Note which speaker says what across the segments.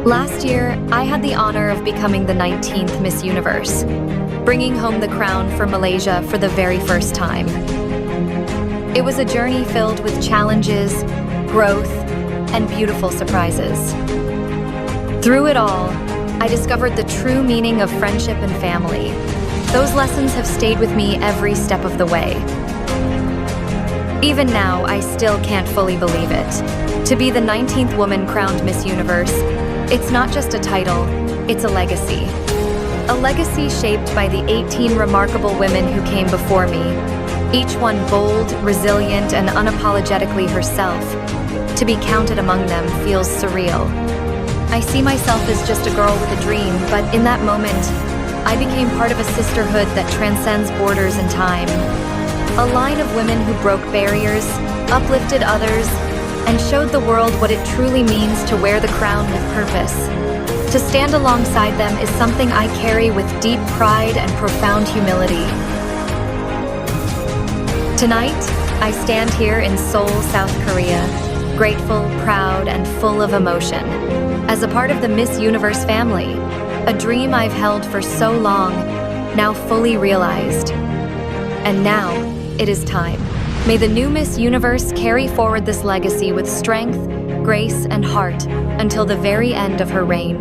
Speaker 1: Last year, I had the honor of becoming the 19th Miss Universe, bringing home the crown for Malaysia for the very first time. It was a journey filled with challenges, growth, and beautiful surprises. Through it all, I discovered the true meaning of friendship and family. Those lessons have stayed with me every step of the way. Even now, I still can't fully believe it. To be the 19th woman crowned Miss Universe, it's not just a title, it's a legacy. A legacy shaped by the 18 remarkable women who came before me, each one bold, resilient, and unapologetically herself. To be counted among them feels surreal. I see myself as just a girl with a dream, but in that moment, I became part of a sisterhood that transcends borders and time. A line of women who broke barriers, uplifted others, and showed the world what it truly means to wear the crown with purpose. To stand alongside them is something I carry with deep pride and profound humility. Tonight, I stand here in Seoul, South Korea, grateful, proud, and full of emotion. As a part of the Miss Universe family, a dream I've held for so long, now fully realized. And now, it is time. May the new Miss Universe carry forward this legacy with strength, grace, and heart until the very end of her reign.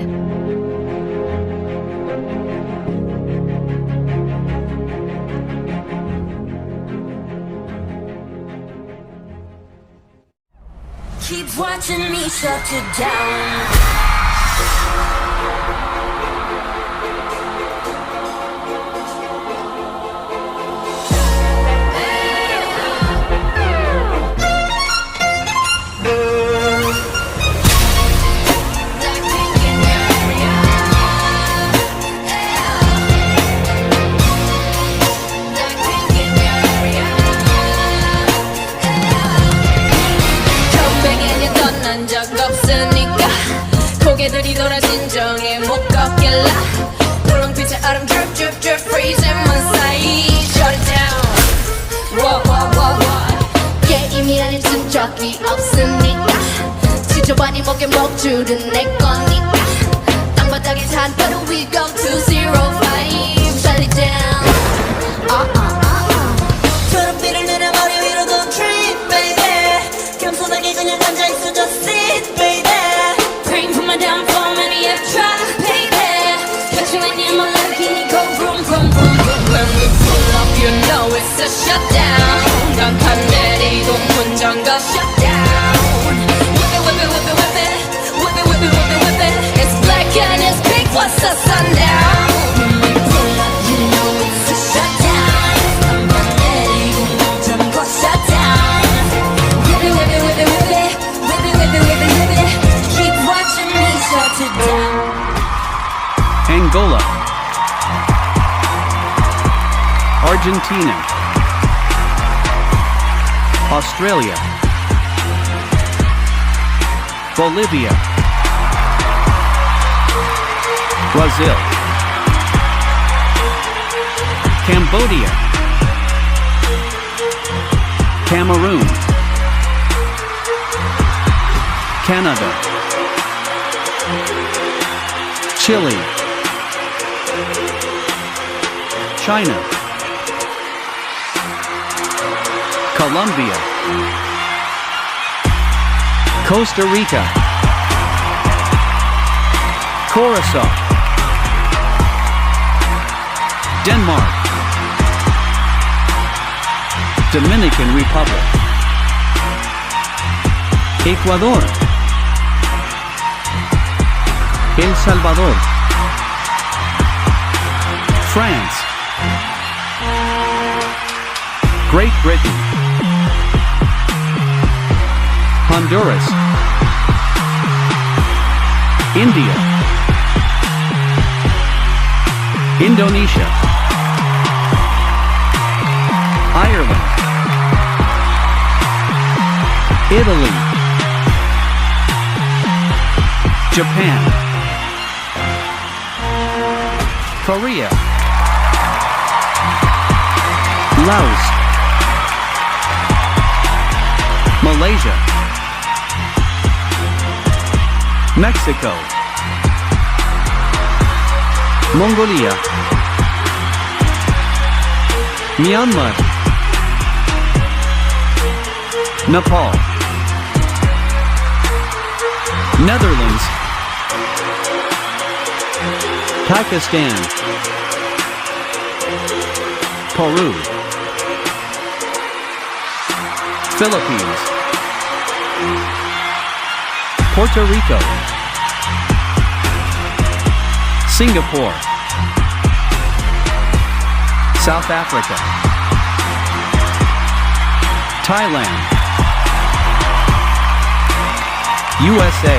Speaker 2: Keep watching me shut you down.
Speaker 3: 고개들이 돌아 진정에 못 걷길라 불렁빛의 얼음 drip drip drip freezing 문 사이 shut it down whoa whoa whoa whoa 게임이라는 순적이 없으니까 지저분이 목에 목줄은 내 거니까 땅바닥에 산바로 we go to 05 shut it down 초록빛을 눈에 머리 위로 don't trip baby 겸손하게 그냥 앉아있어 just sit baby my downfall, many have tried, baby. Catch you when you're my life, can you go vroom, vroom, vroom, vroom? When we pull up, you know it's a shutdown. 간판 내리고 문 잠가 shutdown. Whip it, whip it, whip it, whip it. Whip it, whip it, whip it, whip it. It's black and it's pink, what's the sundown? When we pull up, you know it's a shutdown. 간판 내리고 문 잠가 shutdown. Whip it, whip it, whip it, whip it. Whip it, whip it, whip it, whip it. Keep watching me shut it down.
Speaker 4: Angola, Argentina, Australia, Bolivia, Brazil, Cambodia, Cameroon, Canada, Chile, China, Colombia, Costa Rica, Curacao, Denmark, Dominican Republic, Ecuador, El Salvador, France, Great Britain, Honduras, India, Indonesia, Ireland, Italy, Japan, Korea, Laos, Malaysia, Mexico, Mongolia, Myanmar, Nepal, Netherlands, Pakistan, Peru, Philippines, Puerto Rico, Singapore, South Africa, Thailand, USA,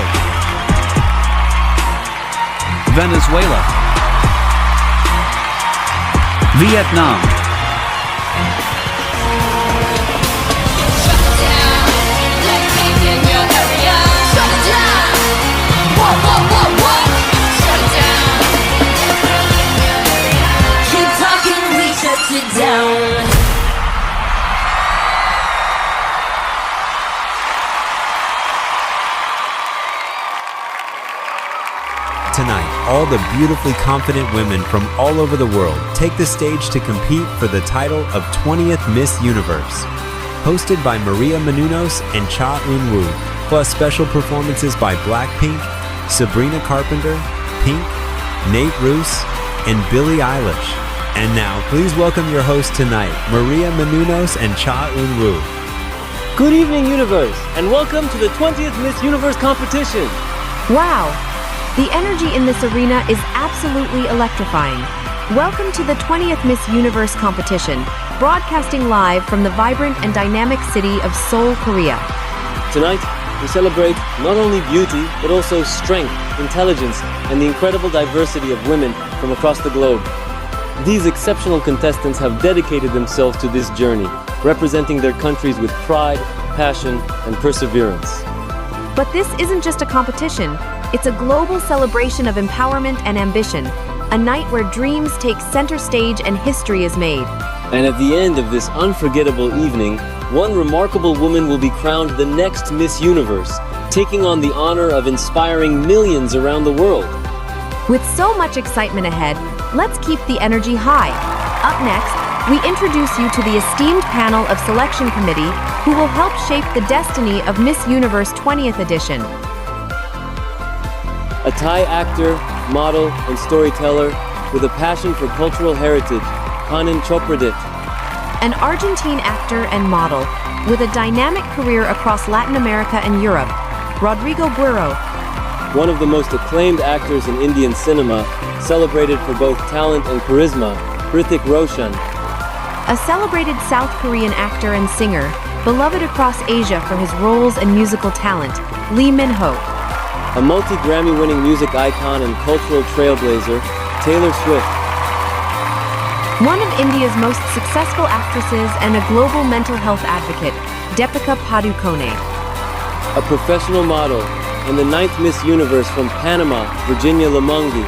Speaker 4: Venezuela, Vietnam,
Speaker 2: down.
Speaker 5: Tonight, all the beautifully confident women from all over the world take the stage to compete for the title of 20th Miss Universe. Hosted by Maria Menounos and Cha Eun-woo, plus special performances by Blackpink, Sabrina Carpenter, Pink, Nate Ruess, and Billie Eilish. And now, please welcome your hosts tonight, Maria Menounos and Cha Eun-woo.
Speaker 6: Good evening, Universe, and welcome to the 20th Miss Universe competition.
Speaker 1: Wow! The energy in this arena is absolutely electrifying. Welcome to the 20th Miss Universe competition, broadcasting live from the vibrant and dynamic city of Seoul, Korea.
Speaker 6: Tonight, we celebrate not only beauty, but also strength, intelligence, and the incredible diversity of women from across the globe. These exceptional contestants have dedicated themselves to this journey, representing their countries with pride, passion, and perseverance.
Speaker 1: But this isn't just a competition, it's a global celebration of empowerment and ambition, a night where dreams take center stage and history is made.
Speaker 6: And at the end of this unforgettable evening, one remarkable woman will be crowned the next Miss Universe, taking on the honor of inspiring millions around the world.
Speaker 1: With so much excitement ahead, let's keep the energy high. Up next, we introduce you to the esteemed panel of selection committee who will help shape the destiny of Miss Universe 20th edition.
Speaker 6: A Thai actor, model, and storyteller with a passion for cultural heritage, Kanan Chopradit.
Speaker 1: An Argentine actor and model with a dynamic career across Latin America and Europe, Rodrigo Buero.
Speaker 6: One of the most acclaimed actors in Indian cinema, celebrated for both talent and charisma, Hrithik Roshan.
Speaker 1: A celebrated South Korean actor and singer, beloved across Asia for his roles and musical talent, Lee Min-ho.
Speaker 6: A multi-Grammy-winning music icon and cultural trailblazer, Taylor Swift.
Speaker 1: One of India's most successful actresses and a global mental health advocate, Deepika Padukone.
Speaker 6: A professional model and the 9th Miss Universe from Panama, Virginia Lamongi.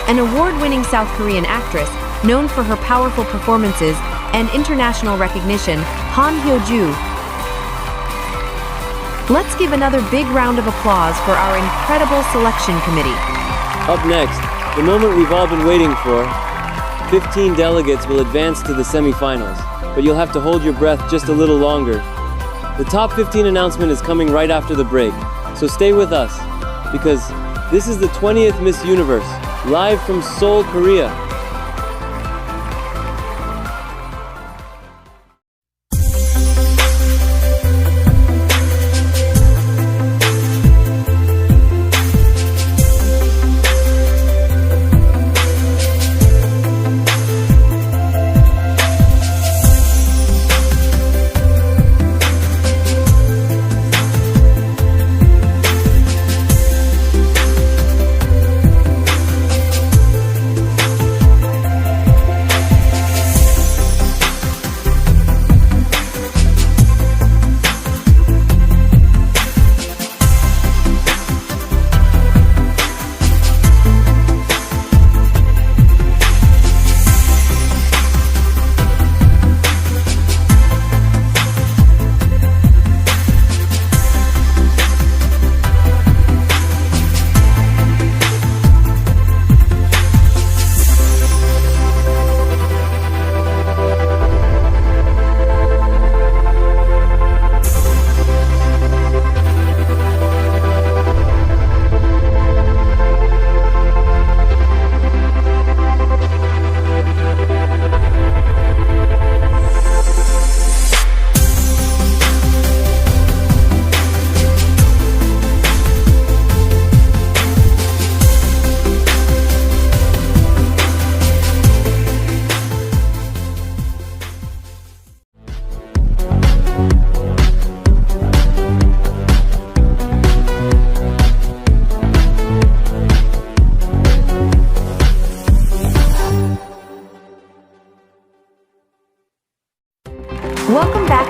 Speaker 1: An award-winning South Korean actress known for her powerful performances and international recognition, Han Hyo-ju. Let's give another big round of applause for our incredible selection committee.
Speaker 6: Up next, the moment we've all been waiting for. 15 delegates will advance to the semifinals, but you'll have to hold your breath just a little longer. The top 15 announcement is coming right after the break, so stay with us, because this is the 20th Miss Universe, live from Seoul, Korea.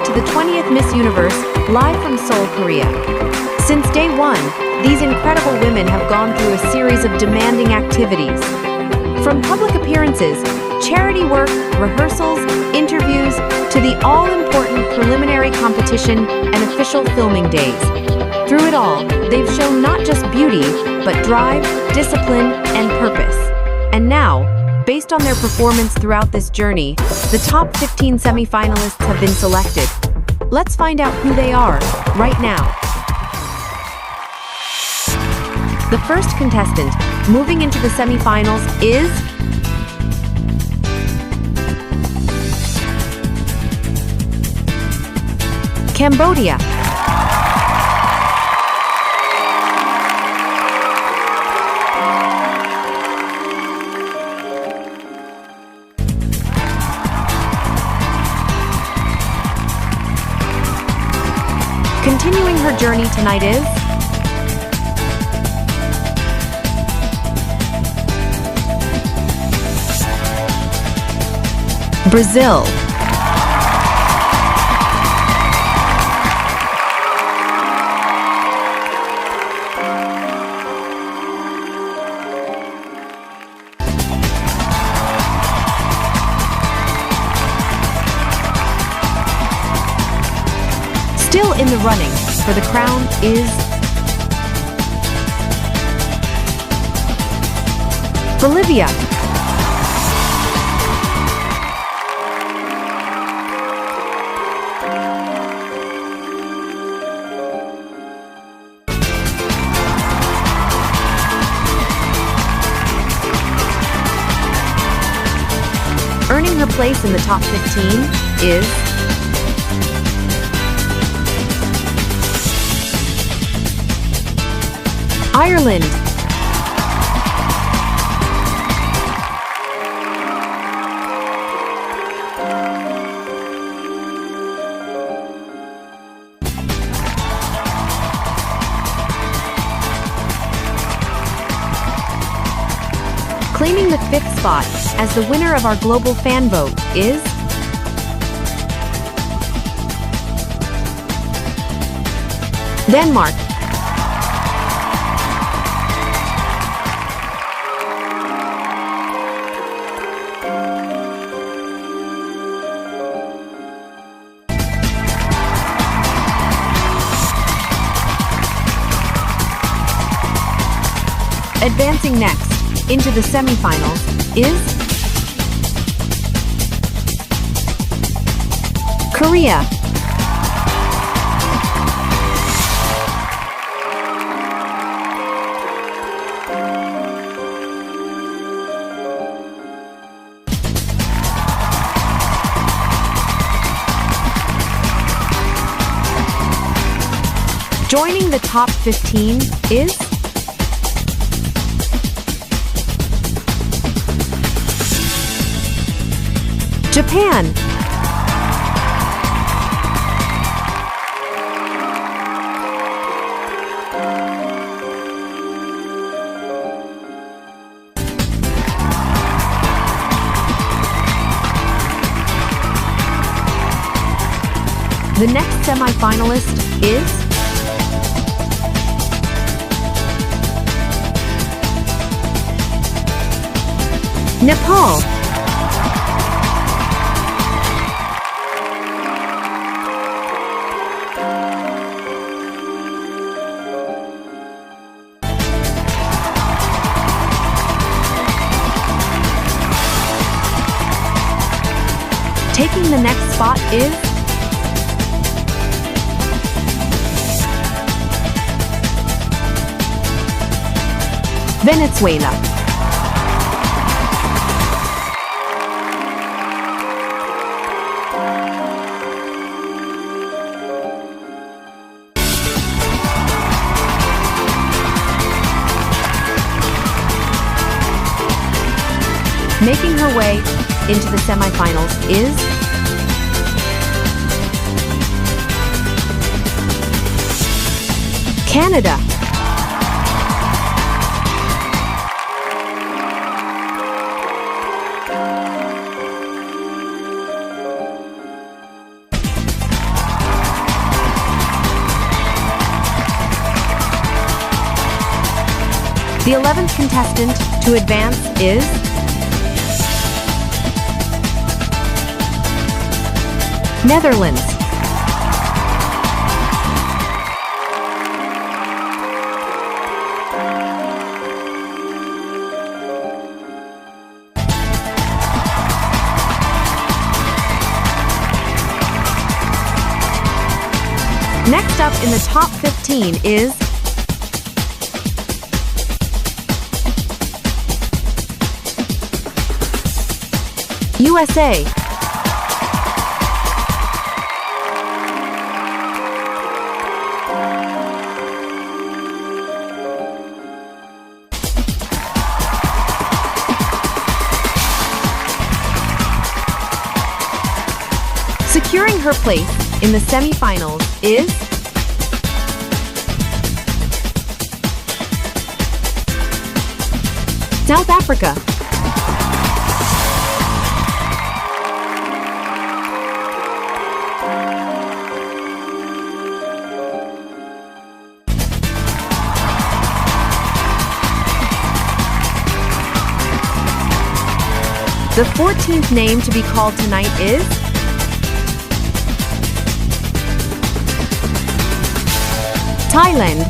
Speaker 1: to the 20th Miss Universe, live from Seoul, Korea. Since day one, these incredible women have gone through a series of demanding activities. From public appearances, charity work, rehearsals, interviews, to the all-important preliminary competition and official filming days. Through it all, they've shown not just beauty, but drive, discipline, and purpose. And now, based on their performance throughout this journey, the top 15 semi-finalists have been selected. Let's find out who they are, right now. The first contestant, moving into the semi-finals, is Cambodia. Continuing her journey tonight is Brazil. Still in the running for the crown is Bolivia. Earning her place in the top 15 is Ireland. Claiming the 5th spot as the winner of our global fan vote is Denmark. Advancing next into the semifinals is Korea. Joining the top 15 is Japan. The next semi-finalist is Nepal. Taking the next spot is Venezuela. Making her way into the semifinals is Canada. The 11th contestant to advance is Netherlands. Next up in the top 15 is USA. Securing her place in the semifinals is South Africa. The 14th name to be called tonight is Thailand.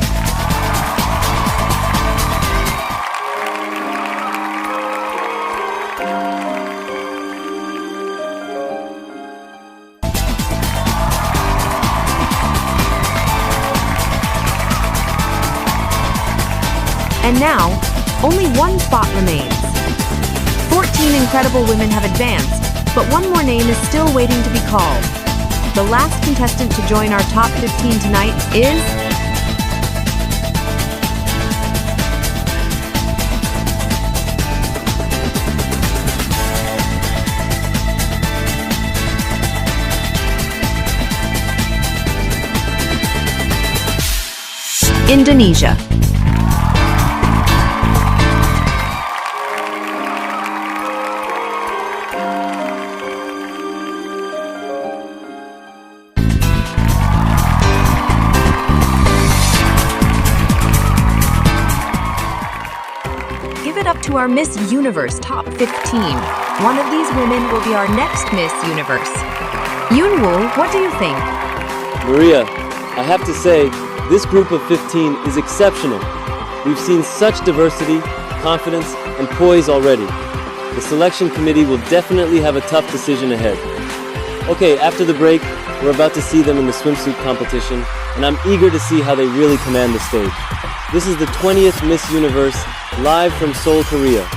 Speaker 1: And now, only one spot remains. 14 incredible women have advanced, but one more name is still waiting to be called. The last contestant to join our top 15 tonight is Indonesia. Give it up to our Miss Universe top 15. One of these women will be our next Miss Universe. Yoonwoo, what do you think?
Speaker 6: Maria, I have to say, this group of 15 is exceptional. We've seen such diversity, confidence, and poise already. The selection committee will definitely have a tough decision ahead. Okay, after the break, we're about to see them in the swimsuit competition, and I'm eager to see how they really command the stage. This is the 20th Miss Universe, live from Seoul, Korea.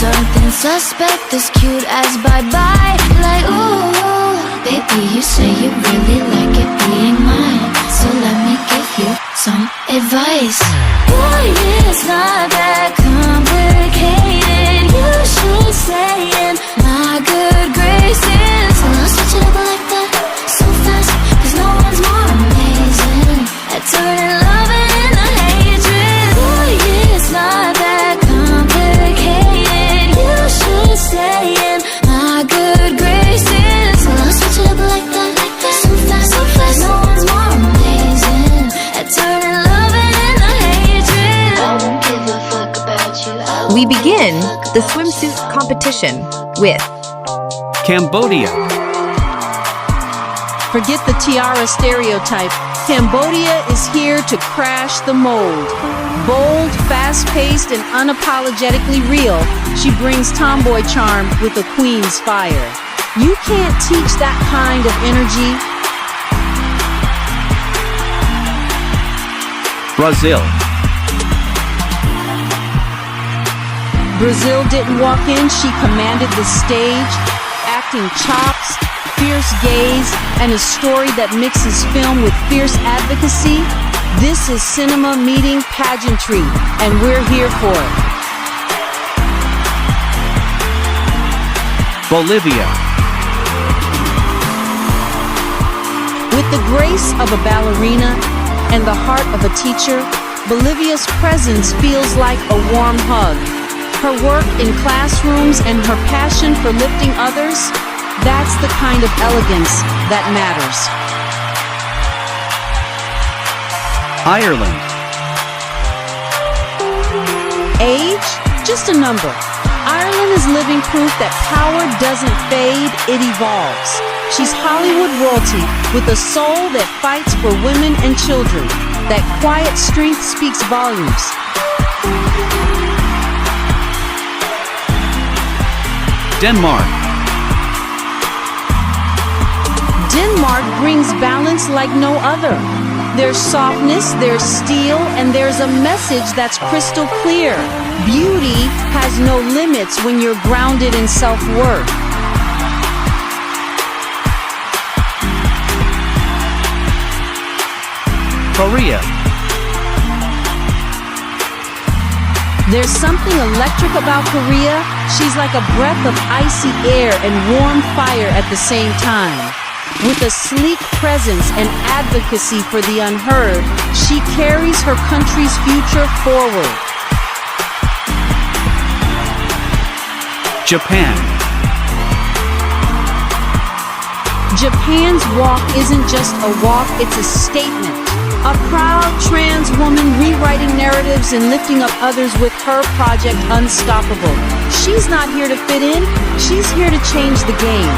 Speaker 3: something suspect, as cute as bye-bye. Like, ooh, baby, you say you really like it being mine, so let me give you some advice. Boy, it's not that complicated. You should stay in my good graces. I'll switch it up like that so fast, 'cause no one's more amazing at turning love into hatred. Boy, it's not that complicated. You should stay in my good graces. I'll switch it up like that so fast, 'cause no one's more amazing at turning love into hatred. I won't give a fuck about you.
Speaker 1: We begin the swimsuit competition with
Speaker 4: Cambodia.
Speaker 7: Forget the tiara stereotype. Cambodia is here to crash the mold. Bold, fast-paced, and unapologetically real, she brings tomboy charm with a queen's fire. You can't teach that kind of energy.
Speaker 4: Brazil.
Speaker 7: Brazil didn't walk in, she commanded the stage, acting chops, fierce gaze, and a story that mixes film with fierce advocacy. This is cinema meeting pageantry, and we're here for it.
Speaker 4: Bolivia.
Speaker 7: With the grace of a ballerina and the heart of a teacher, Bolivia's presence feels like a warm hug. Her work in classrooms and her passion for lifting others, that's the kind of elegance that matters.
Speaker 4: Ireland.
Speaker 7: Age? Just a number. Ireland is living proof that power doesn't fade, it evolves. She's Hollywood royalty with a soul that fights for women and children. That quiet strength speaks volumes.
Speaker 4: Denmark.
Speaker 7: Denmark brings balance like no other. There's softness, there's steel, and there's a message that's crystal clear. Beauty has no limits when you're grounded in self-worth.
Speaker 4: Korea.
Speaker 7: There's something electric about Korea. She's like a breath of icy air and warm fire at the same time. With a sleek presence and advocacy for the unheard, she carries her country's future forward.
Speaker 4: Japan.
Speaker 7: Japan's walk isn't just a walk, it's a statement. A proud trans woman rewriting narratives and lifting up others with her project Unstoppable. She's not here to fit in, she's here to change the game.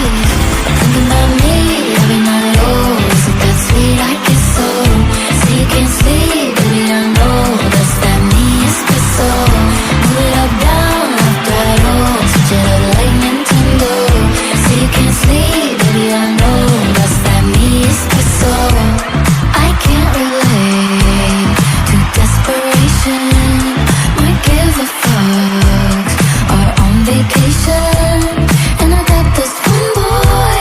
Speaker 3: Thinking about me every night, oh, is it that sweet? I guess so. So you can't sleep, baby, I know that's that me espresso. Move it up, down, left, right, oh, switch it up like Nintendo. So you can't sleep, baby, I know that's that me espresso. I can't relate to desperation. Might give a fuck, or on vacation. And I got this one boy,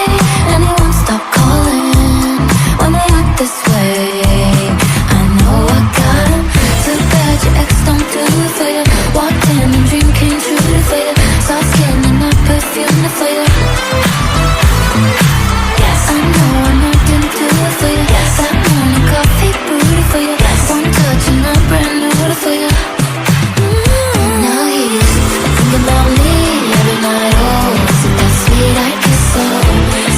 Speaker 3: and he won't stop calling when they act this way. I know I got him. Too bad your ex don't do it for you. Walked in and dream came true for you. Soft skin and my perfume for you. Yes, I know I didn't do it for you. Yes, that morning coffee brewed for you. Yes, one touch and I'm brand new for you. Now he's thinking about me every night. Oh, is it that sweet? I guess so.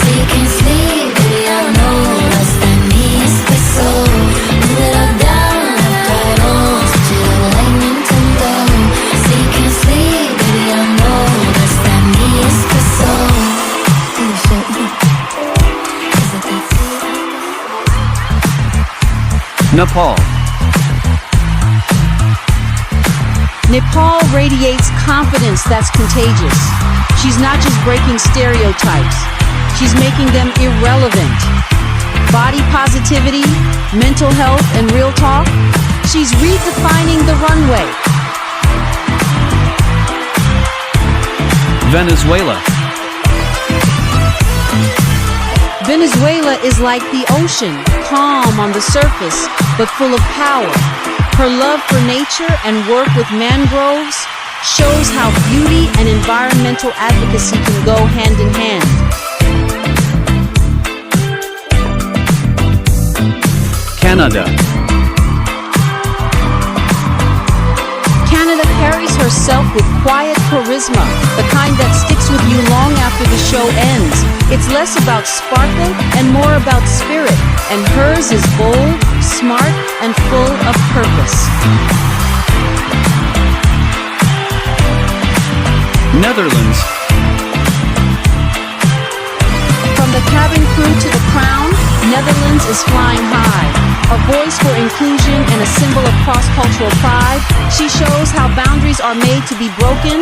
Speaker 3: So you can't sleep, baby, I know that's that me espresso. Move it up, down, left, right, oh, switch it up like Nintendo. So you can't sleep, baby, I know that's that me espresso. Do you shit me? Is it that sweet?
Speaker 4: Nepal.
Speaker 7: Nepal radiates confidence that's contagious. She's not just breaking stereotypes, she's making them irrelevant. Body positivity, mental health, and real talk, she's redefining the runway.
Speaker 4: Venezuela.
Speaker 7: Venezuela is like the ocean, calm on the surface, but full of power. Her love for nature and work with mangroves shows how beauty and environmental advocacy can go hand in hand.
Speaker 4: Canada.
Speaker 7: Canada carries herself with quiet charisma, the kind that sticks with you long after the show ends. It's less about sparkle and more about spirit, and hers is bold, smart, and full of purpose.
Speaker 4: Netherlands.
Speaker 7: From the cabin crew to the crown, Netherlands is flying high. A voice for inclusion and a symbol of cross-cultural pride, she shows how boundaries are made to be broken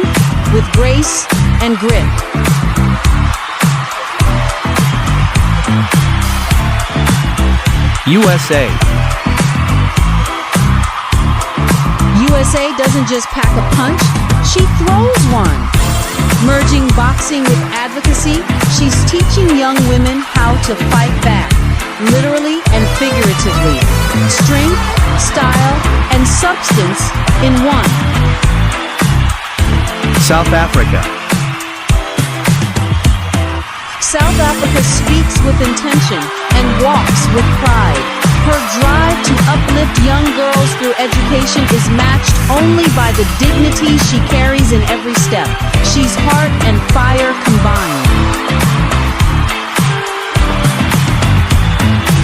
Speaker 7: with grace and grit.
Speaker 4: USA.
Speaker 7: USA doesn't just pack a punch, she throws one. Merging boxing with advocacy, she's teaching young women how to fight back, literally and figuratively. Strength, style, and substance in one.
Speaker 4: South Africa.
Speaker 7: South Africa speaks with intention and walks with pride. Her drive to uplift young girls through education is matched only by the dignity she carries in every step. She's heart and fire combined.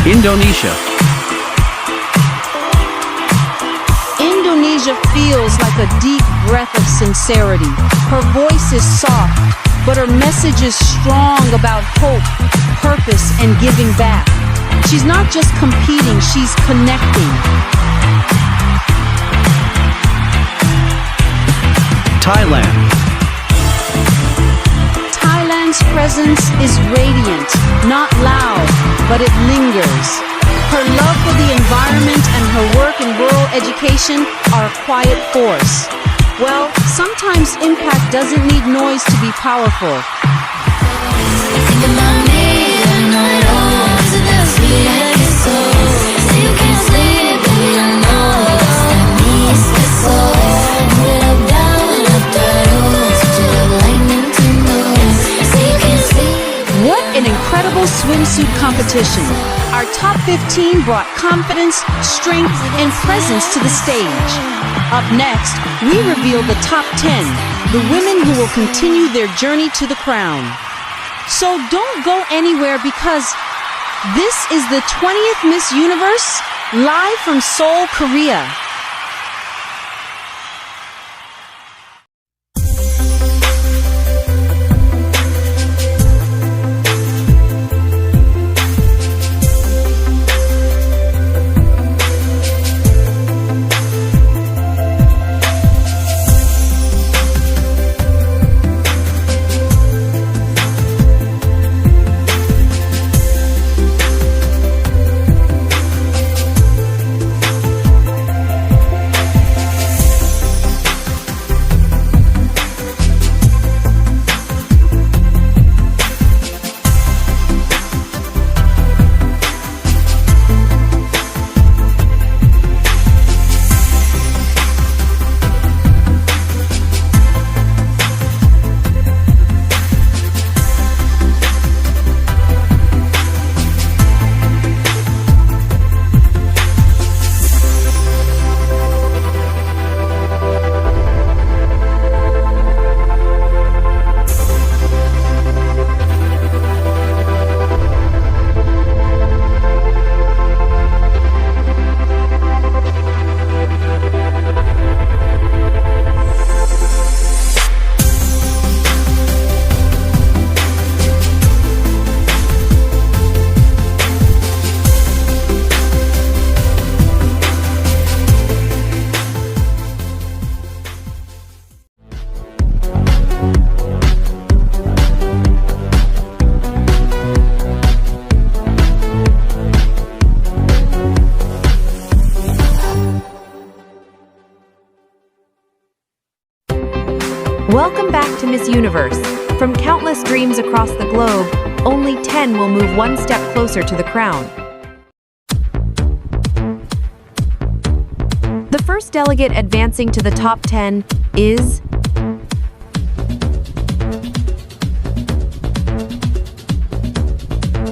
Speaker 4: Indonesia.
Speaker 7: Indonesia feels like a deep breath of sincerity. Her voice is soft, but her message is strong about hope, purpose, and giving back. She's not just competing, she's connecting.
Speaker 4: Thailand.
Speaker 7: Thailand's presence is radiant, not loud, but it lingers. Her love for the environment and her work in rural education are a quiet force. Well, sometimes impact doesn't need noise to be powerful.
Speaker 3: Think about me, I know it all. So that's me, I get so. Say you can't sleep, baby, I know. That means it's so. Put it up, down, up, down. Switch it up like Nintendo. Say you can't sleep.
Speaker 7: What an incredible swimsuit competition. Our top 15 brought confidence, strength, and presence to the stage. Up next, we reveal the top 10, the women who will continue their journey to the crown. So don't go anywhere because this is the 20th Miss Universe, live from Seoul, Korea.
Speaker 1: Welcome back to Miss Universe. From countless dreams across the globe, only 10 will move one step closer to the crown. The first delegate advancing to the top 10 is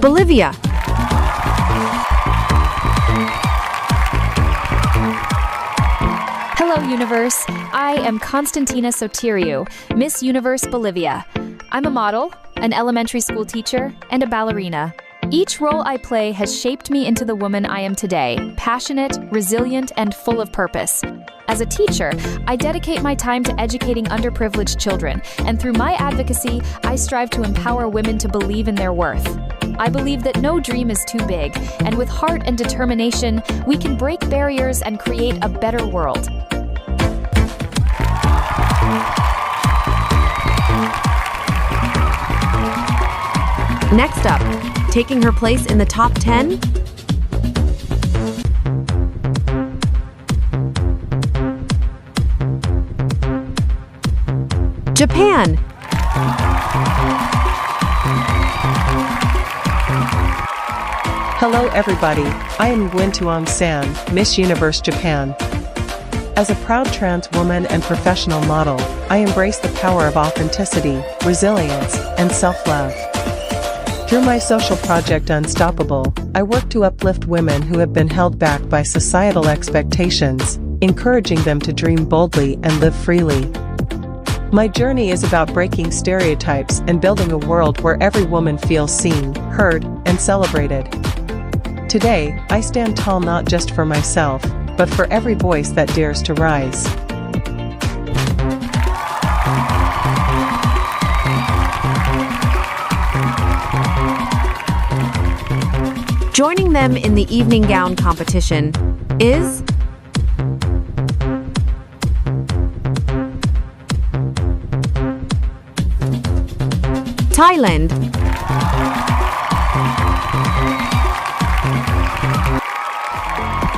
Speaker 1: Bolivia.
Speaker 8: Hello, Universe. I am Constantina Soteriou, Miss Universe Bolivia. I'm a model, an elementary school teacher, and a ballerina. Each role I play has shaped me into the woman I am today, passionate, resilient, and full of purpose. As a teacher, I dedicate my time to educating underprivileged children, and through my advocacy, I strive to empower women to believe in their worth. I believe that no dream is too big, and with heart and determination, we can break barriers and create a better world.
Speaker 1: Next up, taking her place in the top 10, Japan.
Speaker 9: Hello everybody, I am Gwen Tuong-san, Miss Universe Japan. As a proud trans woman and professional model, I embrace the power of authenticity, resilience, and self-love. Through my social project Unstoppable, I work to uplift women who have been held back by societal expectations, encouraging them to dream boldly and live freely. My journey is about breaking stereotypes and building a world where every woman feels seen, heard, and celebrated. Today, I stand tall not just for myself, but for every voice that dares to rise.
Speaker 1: Joining them in the evening gown competition is Thailand.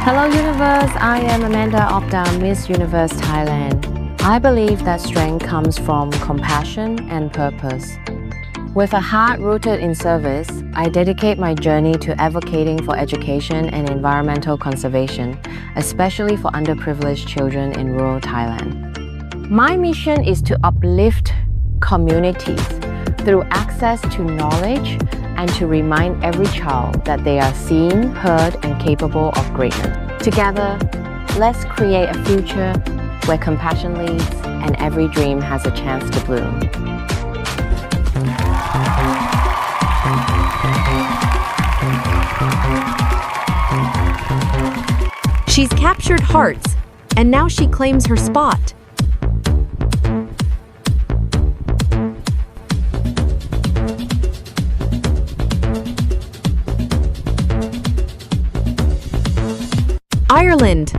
Speaker 10: Hello Universe, I am Amanda Opdam, Miss Universe Thailand. I believe that strength comes from compassion and purpose. With a heart rooted in service, I dedicate my journey to advocating for education and environmental conservation, especially for underprivileged children in rural Thailand. My mission is to uplift communities through access to knowledge and to remind every child that they are seen, heard, and capable of greatness. Together, let's create a future where compassion leads and every dream has a chance to bloom.
Speaker 1: She's captured hearts, and now she claims her spot. Ireland.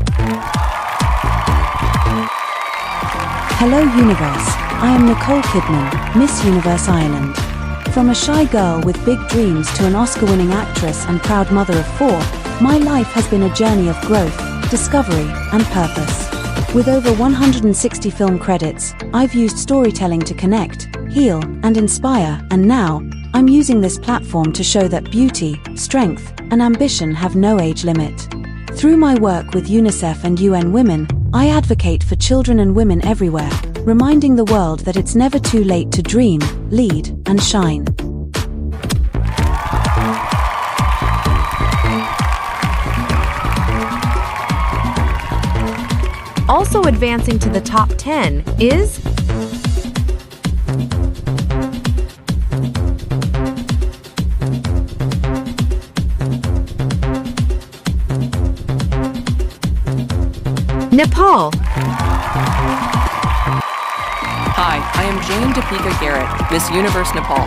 Speaker 11: Hello Universe, I am Nicole Kidman, Miss Universe Ireland. From a shy girl with big dreams to an Oscar-winning actress and proud mother of 4, my life has been a journey of growth, discovery, and purpose. With over 160 film credits, I've used storytelling to connect, heal, and inspire, and now, I'm using this platform to show that beauty, strength, and ambition have no age limit. Through my work with UNICEF and UN Women, I advocate for children and women everywhere, reminding the world that it's never too late to dream, lead, and shine.
Speaker 1: Also advancing to the top 10 is Nepal.
Speaker 12: Hi, I am Jane Deepika Garrett, Miss Universe Nepal.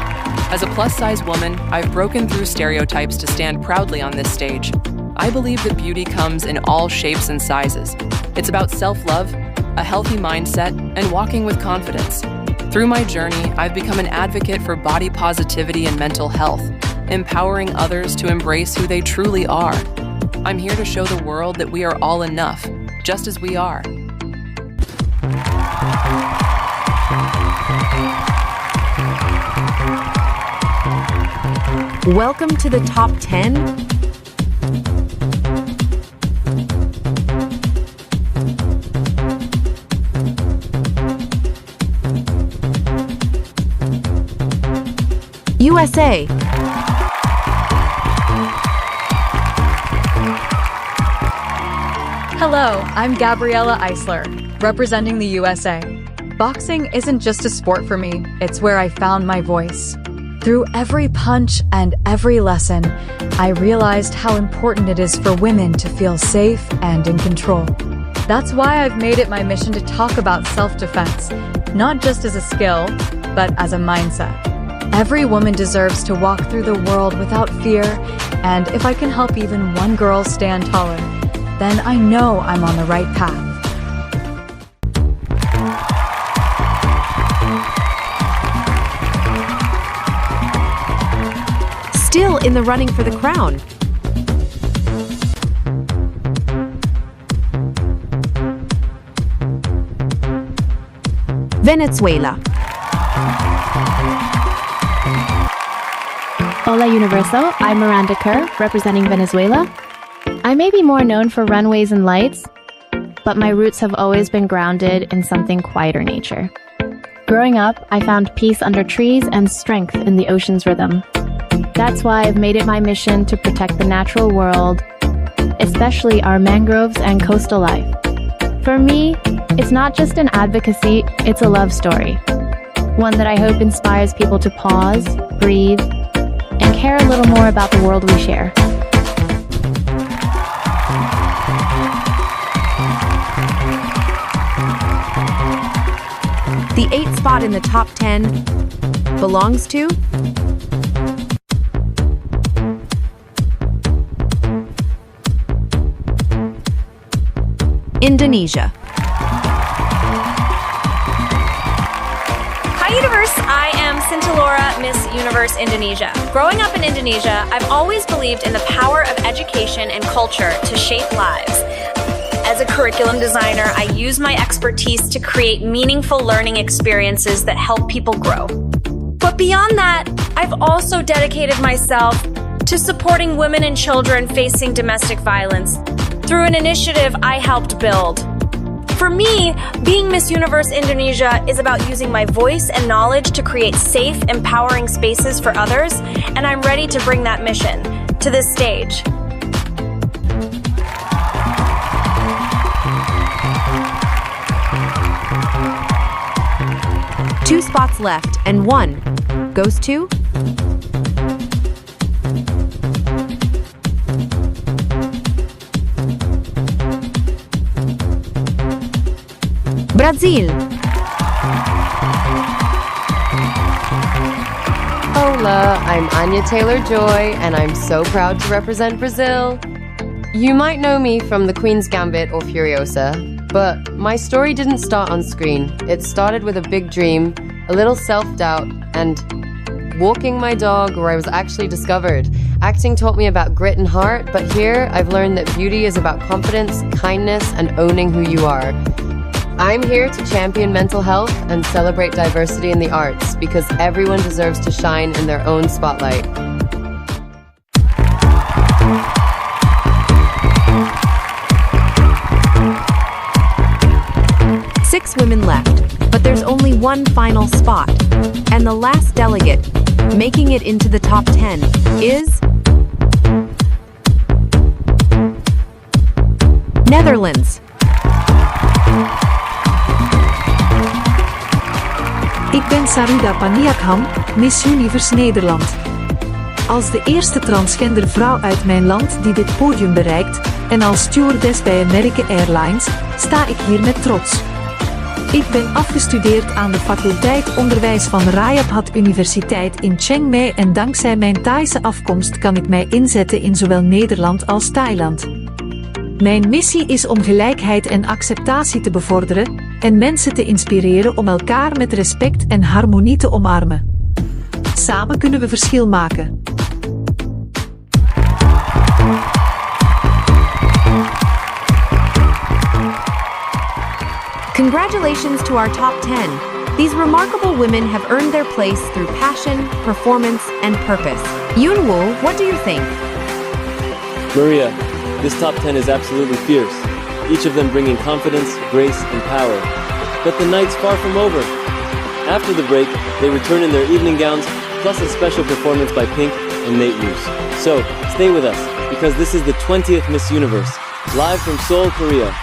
Speaker 12: As a plus-size woman, I've broken through stereotypes to stand proudly on this stage. I believe that beauty comes in all shapes and sizes. It's about self-love, a healthy mindset, and walking with confidence. Through my journey, I've become an advocate for body positivity and mental health, empowering others to embrace who they truly are. I'm here to show the world that we are all enough, just as we are.
Speaker 7: Welcome to the top 10. USA.
Speaker 13: Hello, I'm Gabriella Eisler, representing the USA. Boxing isn't just a sport for me, it's where I found my voice. Through every punch and every lesson, I realized how important it is for women to feel safe and in control. That's why I've made it my mission to talk about self-defense, not just as a skill, but as a mindset. Every woman deserves to walk through the world without fear, and if I can help even one girl stand taller, then I know I'm on the right path.
Speaker 7: Still in the running for the crown. Venezuela.
Speaker 14: Hola Universo, I'm Miranda Kerr, representing Venezuela. I may be more known for runways and lights, but my roots have always been grounded in something quieter nature. Growing up, I found peace under trees and strength in the ocean's rhythm. That's why I've made it my mission to protect the natural world, especially our mangroves and coastal life. For me, it's not just an advocacy, it's a love story. One that I hope inspires people to pause, breathe, and care a little more about the world we share.
Speaker 7: The 8th spot in the top 10 belongs to Indonesia.
Speaker 15: Hi Universe, I am Cintalora, Miss Universe Indonesia. Growing up in Indonesia, I've always believed in the power of education and culture to shape lives. As a curriculum designer, I use my expertise to create meaningful learning experiences that help people grow. But beyond that, I've also dedicated myself to supporting women and children facing domestic violence through an initiative I helped build. For me, being Miss Universe Indonesia is about using my voice and knowledge to create safe, empowering spaces for others, and I'm ready to bring that mission to this stage.
Speaker 7: Two spots left, and one goes to Brazil.
Speaker 16: Hola, I'm Anya Taylor-Joy, and I'm so proud to represent Brazil. You might know me from The Queen's Gambit or Furiosa, but my story didn't start on screen. It started with a big dream, a little self-doubt, and walking my dog where I was actually discovered. Acting taught me about grit and heart, but here I've learned that beauty is about confidence, kindness, and owning who you are. I'm here to champion mental health and celebrate diversity in the arts because everyone deserves to shine in their own spotlight.
Speaker 7: Six women left, but there's only one final spot. And the last delegate, making it into the top 10, is Netherlands.
Speaker 17: Ik ben Sarida Paniakham, Miss Universe Nederland. Als de eerste transgender vrouw uit mijn land die dit podium bereikt en als stewardess bij American Airlines, sta ik hier met trots. Ik ben afgestudeerd aan de faculteit onderwijs van Rayaphat Universiteit in Chiang Mai en dankzij mijn Thaise afkomst kan ik mij inzetten in zowel Nederland als Thailand. Mijn missie is om gelijkheid en acceptatie te bevorderen en mensen te inspireren om elkaar met respect en harmonie te omarmen. Samen kunnen we verschil maken.
Speaker 7: Congratulations to our top 10.
Speaker 18: These remarkable women have earned their place through passion, performance, and purpose. Yoon-woo, what do you think?
Speaker 6: Maria, this top 10 is absolutely fierce, each of them bringing confidence, grace, and power. But the night's far from over. After the break, they return in their evening gowns, plus a special performance by Pink and Nate Roos. So, stay with us, because this is the 20th Miss Universe, live from Seoul, Korea.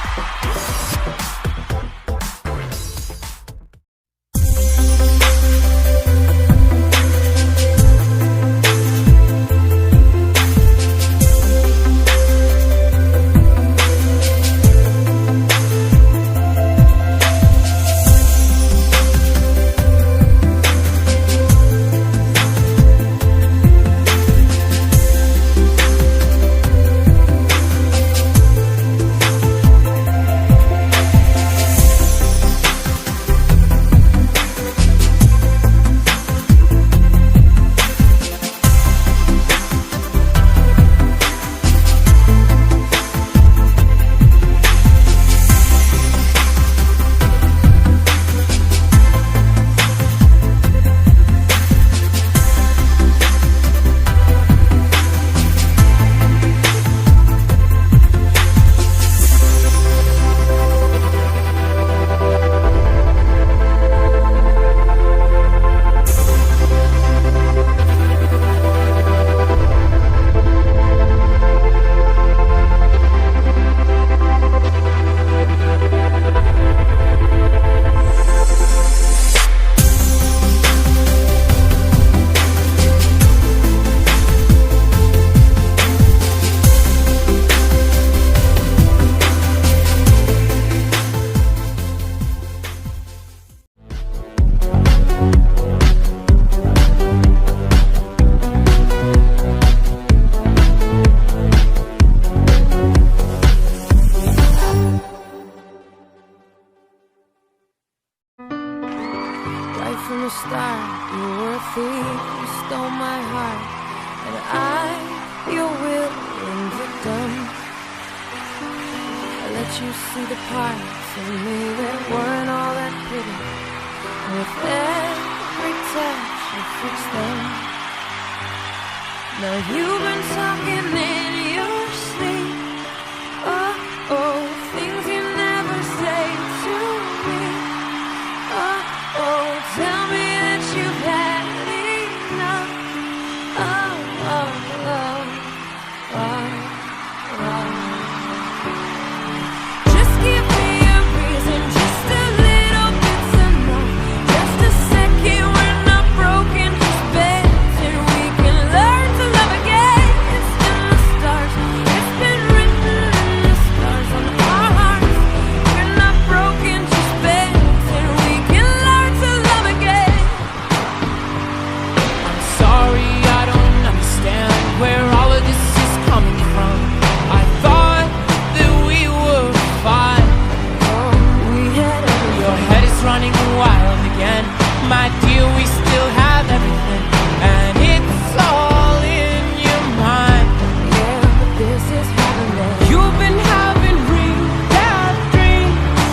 Speaker 3: From the start, you were a thief, you stole my heart, and I, your willing victim. I let you see the parts of me that weren't all that pretty, and with every touch you fixed them. Now you've been talking in your sleep, oh, oh, things you never say to me, oh, oh, tell me that you've had enough. Oh, oh, oh, oh, oh. Just give me a reason, just a little bit's enough. Just a second, we're not broken, just better. We can learn to love again. It's in the stars, it's been written in the stars on our hearts. We're not broken, just better. We can learn to love again.
Speaker 19: I'm sorry, I don't understand where all of this is coming from. I thought that we were fine.
Speaker 3: Oh, we had everything.
Speaker 19: Your head is running wild again. My dear, we still have everything, and it's all in your mind.
Speaker 3: Yeah, but this is happening.
Speaker 19: You've been having real bad dreams.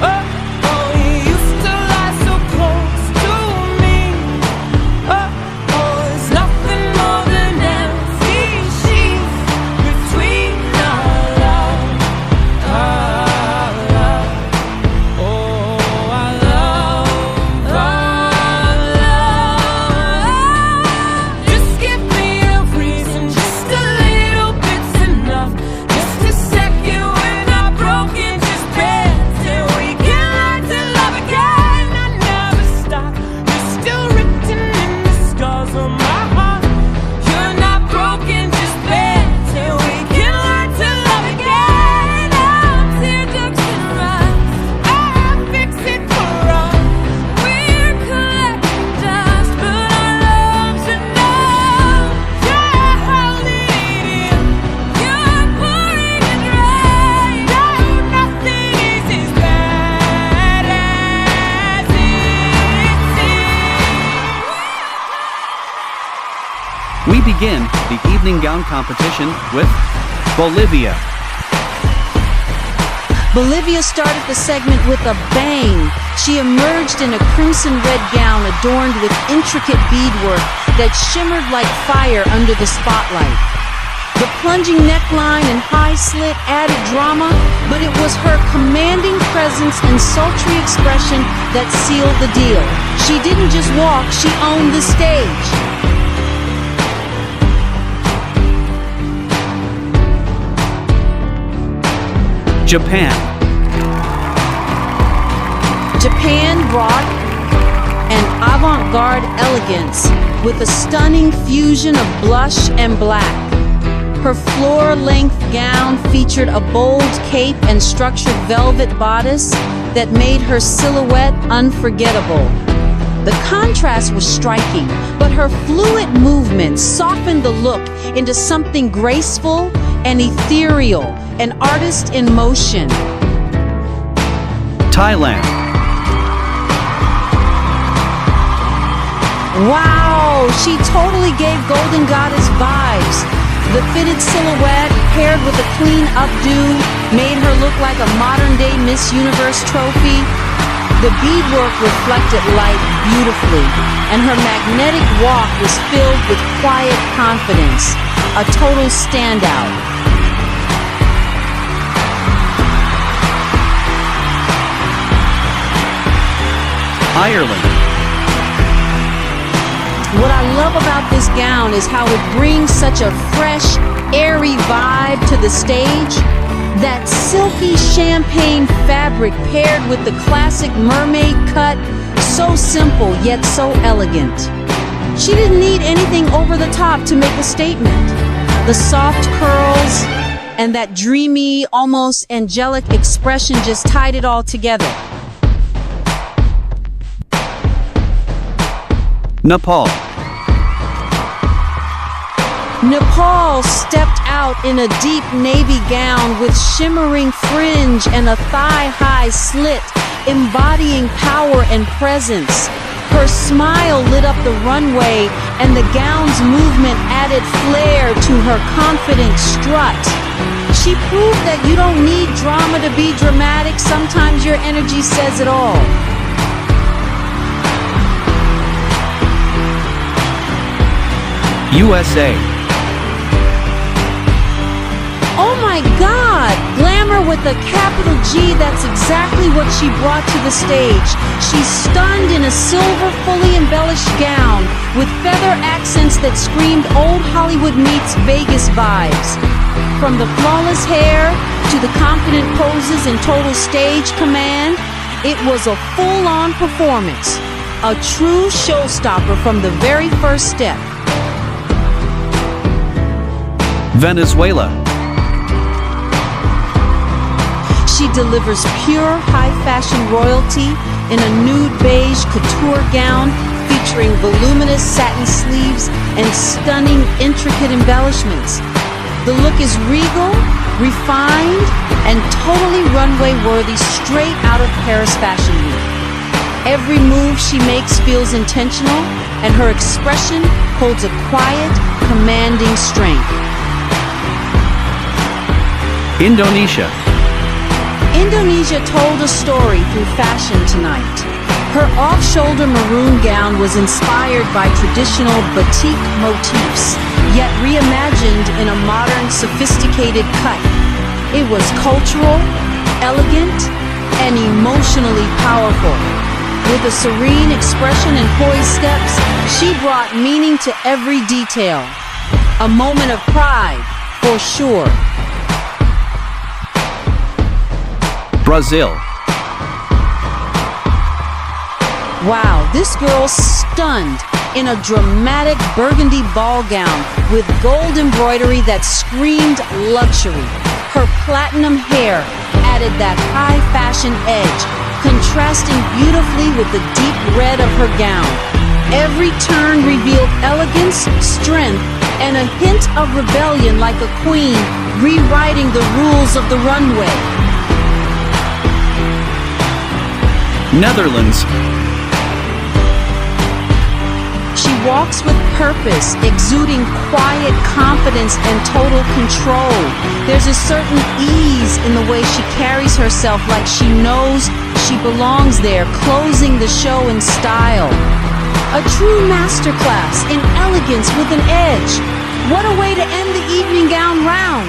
Speaker 19: Oh, oh, you used to lie so close to me. Oh, oh, there's nothing more than empty sheets between our love, our love. Oh, our love, our love. Just give me a reason, just a little bit's enough. Just a second, we're not broken, just better. We can learn to love again. I never stop. You're still written in the scars on my heart. You're not broken, just better. We can learn to love again. Our tear ducts and rust, I'll fix it for us.
Speaker 3: We're collecting dust, but our love's enough.
Speaker 19: Yeah, holding it in.
Speaker 3: You're pouring it right.
Speaker 19: No, nothing is as bad as it seems.
Speaker 4: We begin the evening gown competition with Bolivia.
Speaker 7: Bolivia started the segment with a bang. She emerged in a crimson red gown adorned with intricate beadwork that shimmered like fire under the spotlight. The plunging neckline and high slit added drama, but it was her commanding presence and sultry expression that sealed the deal. She didn't just walk, she owned the stage.
Speaker 4: Japan.
Speaker 7: Japan brought an avant-garde elegance with a stunning fusion of blush and black. Her floor-length gown featured a bold cape and structured velvet bodice that made her silhouette unforgettable. The contrast was striking, but her fluid movements softened the look into something graceful and ethereal, an artist in motion.
Speaker 4: Thailand.
Speaker 7: Wow, she totally gave Golden Goddess vibes. The fitted silhouette, paired with a clean updo, made her look like a modern-day Miss Universe trophy. The beadwork reflected light beautifully, and her magnetic walk was filled with quiet confidence, a total standout.
Speaker 4: Ireland.
Speaker 7: What I love about this gown is how it brings such a fresh, airy vibe to the stage. That silky champagne fabric paired with the classic mermaid cut, so simple yet so elegant. She didn't need anything over the top to make a statement. The soft curls and that dreamy, almost angelic expression just tied it all together.
Speaker 4: Nepal.
Speaker 7: Nepal stepped out in a deep navy gown with shimmering fringe and a thigh-high slit, embodying power and presence. Her smile lit up the runway, and the gown's movement added flair to her confident strut. She proved that you don't need drama to be dramatic. Sometimes your energy says it all.
Speaker 4: USA.
Speaker 7: Oh my God! Glamour with a capital G, that's exactly what she brought to the stage. She's stunned in a silver, fully embellished gown with feather accents that screamed old Hollywood meets Vegas vibes. From the flawless hair to the confident poses and total stage command, it was a full-on performance. A true showstopper from the very first step.
Speaker 4: Venezuela.
Speaker 7: She delivers pure high-fashion royalty in a nude beige couture gown featuring voluminous satin sleeves and stunning, intricate embellishments. The look is regal, refined, and totally runway-worthy, straight out of Paris Fashion Week. Every move she makes feels intentional, and her expression holds a quiet, commanding strength.
Speaker 4: Indonesia.
Speaker 7: Indonesia told a story through fashion tonight. Her off-shoulder maroon gown was inspired by traditional batik motifs, yet reimagined in a modern, sophisticated cut. It was cultural, elegant, and emotionally powerful. With a serene expression and poised steps, she brought meaning to every detail. A moment of pride, for sure.
Speaker 4: Brazil.
Speaker 7: Wow, this girl stunned in a dramatic burgundy ball gown with gold embroidery that screamed luxury. Her platinum hair added that high fashion edge, contrasting beautifully with the deep red of her gown. Every turn revealed elegance, strength, and a hint of rebellion, like a queen rewriting the rules of the runway.
Speaker 4: Netherlands.
Speaker 7: She walks with purpose, exuding quiet confidence and total control. There's a certain ease in the way she carries herself, like she knows she belongs there, closing the show in style. A true masterclass in elegance with an edge. What a way to end the evening gown round.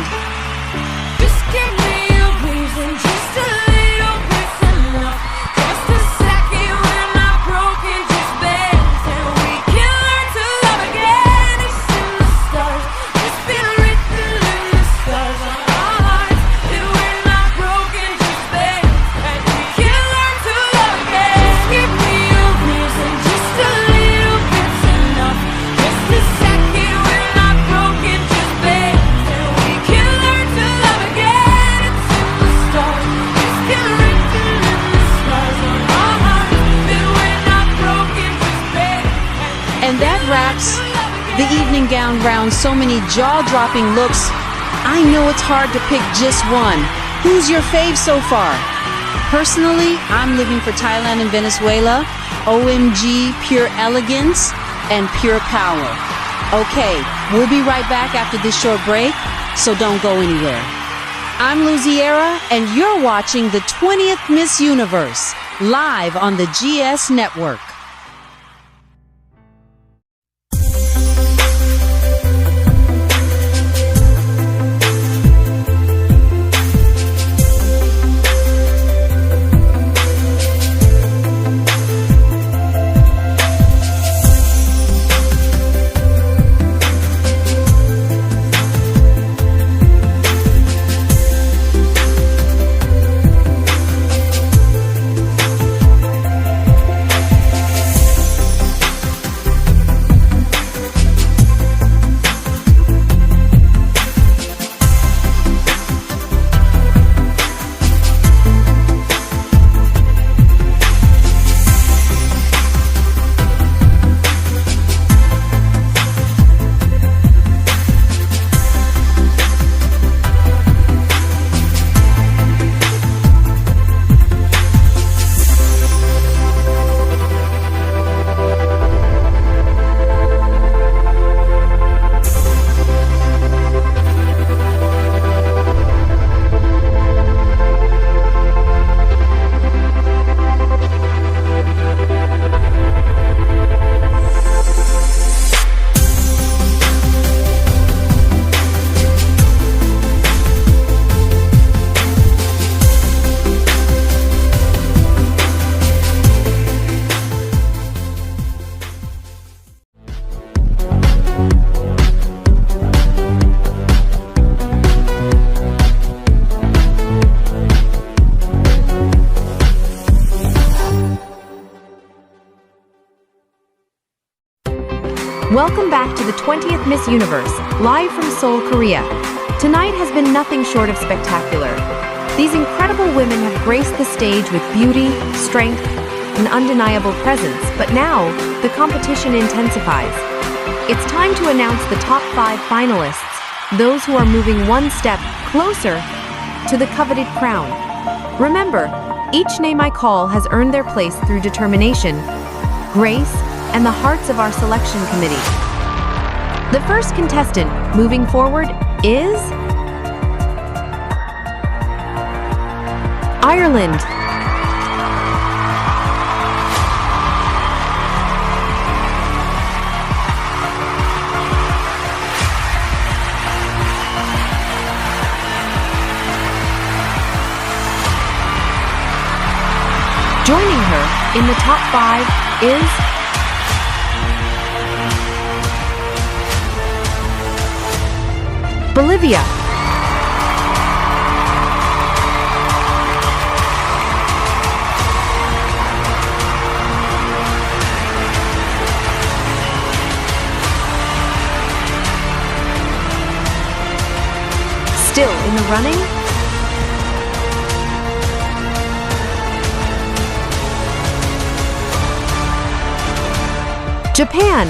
Speaker 19: Just give me a reason, just a little bit's enough. Just a second when I'm broken, just bends, and we can learn to love again. It's in the stars, it's been written in the stars on our hearts that we're not broken, just bends, and we can learn to love again. Just give me a reason, just a little bit's enough. Just a second when I'm broken, just bends, and we can learn to love again. It's in the stars, it's been written in the stars on our hearts that we're not broken, just bends.
Speaker 7: And that wraps the evening gown round. So many jaw-dropping looks. I know it's hard to pick just one. Who's your fave so far? Personally, I'm living for Thailand and Venezuela. OMG, pure elegance and pure power. Okay, we'll be right back after this short break, so don't go anywhere. I'm Luziera, and you're watching the 20th Miss Universe, live on the GS Network.
Speaker 18: Welcome back to the 20th Miss Universe, live from Seoul, Korea. Tonight has been nothing short of spectacular. These incredible women have graced the stage with beauty, strength, and undeniable presence, but now the competition intensifies. It's time to announce the top 5 finalists, those who are moving one step closer to the coveted crown. Remember, each name I call has earned their place through determination, grace, and the hearts of our selection committee. The first contestant moving forward is Ireland. Joining her in the top 5 is Bolivia. Still in the running? Japan.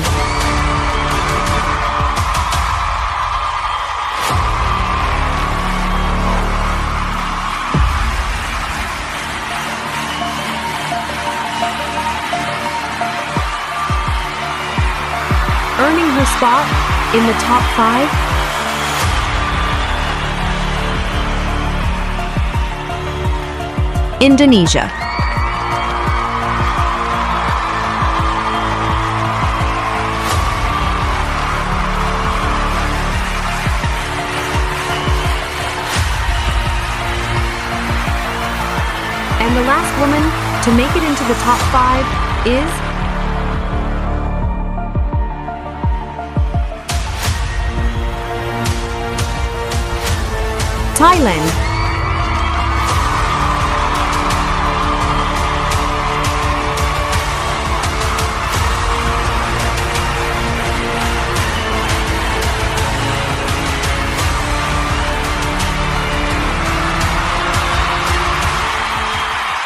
Speaker 18: earning her spot in the top 5? Indonesia. And the last woman to make it into the top 5 is Thailand.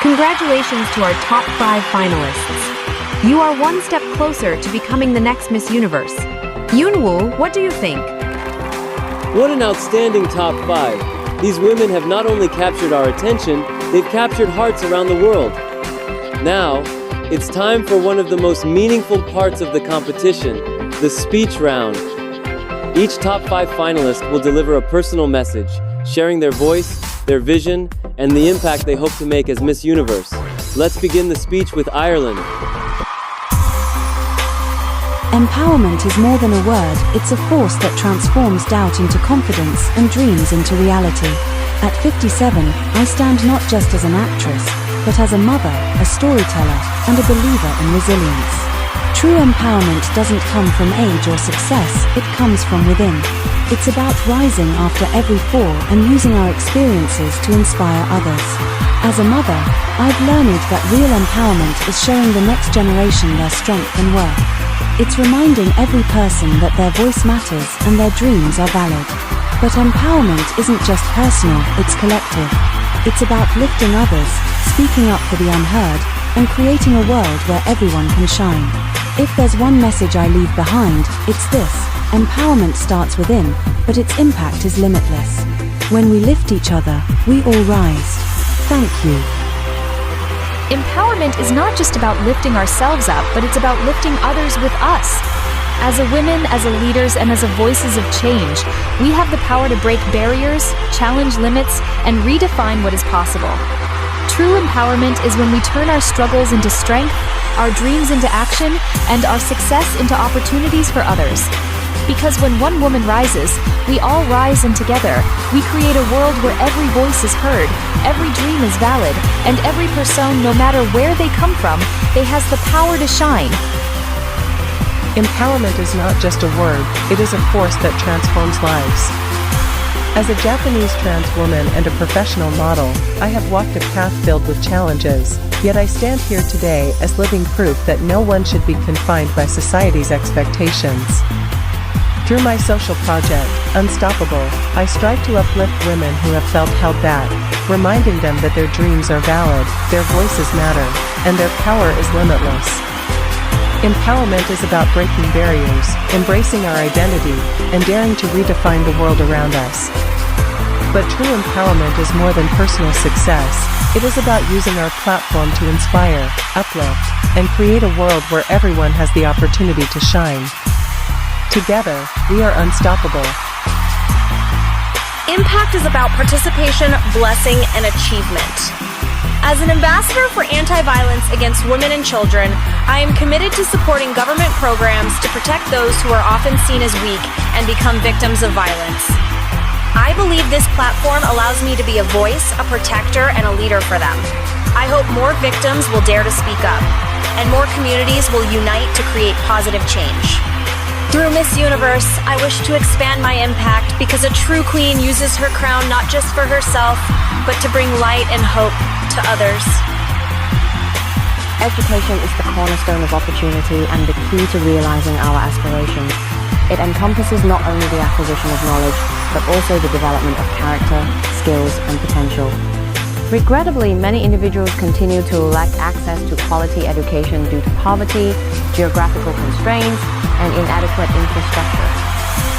Speaker 18: Congratulations to our top 5 finalists. You are one step closer to becoming the next Miss Universe. Yoonwoo, what do you think?
Speaker 6: What an outstanding top 5. These women have not only captured our attention, they've captured hearts around the world. Now, it's time for one of the most meaningful parts of the competition, the speech round. Each top 5 finalist will deliver a personal message, sharing their voice, their vision, and the impact they hope to make as Miss Universe. Let's begin the speech with Ireland.
Speaker 11: Empowerment is more than a word, it's a force that transforms doubt into confidence and dreams into reality. At 57, I stand not just as an actress, but as a mother, a storyteller, and a believer in resilience. True empowerment doesn't come from age or success, it comes from within. It's about rising after every fall and using our experiences to inspire others. As a mother, I've learned that real empowerment is showing the next generation their strength and worth. It's reminding every person that their voice matters and their dreams are valid. But empowerment isn't just personal, it's collective. It's about lifting others, speaking up for the unheard, and creating a world where everyone can shine. If there's one message I leave behind, it's this: empowerment starts within, but its impact is limitless. When we lift each other, we all rise. Thank you.
Speaker 8: Empowerment is not just about lifting ourselves up, but it's about lifting others with us. As a women, as a leaders, and as a voices of change, we have the power to break barriers, challenge limits, and redefine what is possible. True empowerment is when we turn our struggles into strength, our dreams into action, and our success into opportunities for others. Because when one woman rises, we all rise, and together, we create a world where every voice is heard, every dream is valid, and every person, no matter where they come from, they has the power to shine.
Speaker 9: Empowerment is not just a word, it is a force that transforms lives. As a Japanese trans woman and a professional model, I have walked a path filled with challenges, yet I stand here today as living proof that no one should be confined by society's expectations. Through my social project, Unstoppable, I strive to uplift women who have felt held back, reminding them that their dreams are valid, their voices matter, and their power is limitless. Empowerment is about breaking barriers, embracing our identity, and daring to redefine the world around us. But true empowerment is more than personal success. It is about using our platform to inspire, uplift, and create a world where everyone has the opportunity to shine. Together, we are unstoppable.
Speaker 15: Impact is about participation, blessing, and achievement. As an ambassador for anti-violence against women and children, I am committed to supporting government programs to protect those who are often seen as weak and become victims of violence. I believe this platform allows me to be a voice, a protector, and a leader for them. I hope more victims will dare to speak up, and more communities will unite to create positive change. Through Miss Universe, I wish to expand my impact because a true queen uses her crown not just for herself, but to bring light and hope to others.
Speaker 10: Education is the cornerstone of opportunity and the key to realizing our aspirations. It encompasses not only the acquisition of knowledge, but also the development of character, skills, and potential. Regrettably, many individuals continue to lack access to quality education due to poverty, geographical constraints, and inadequate infrastructure.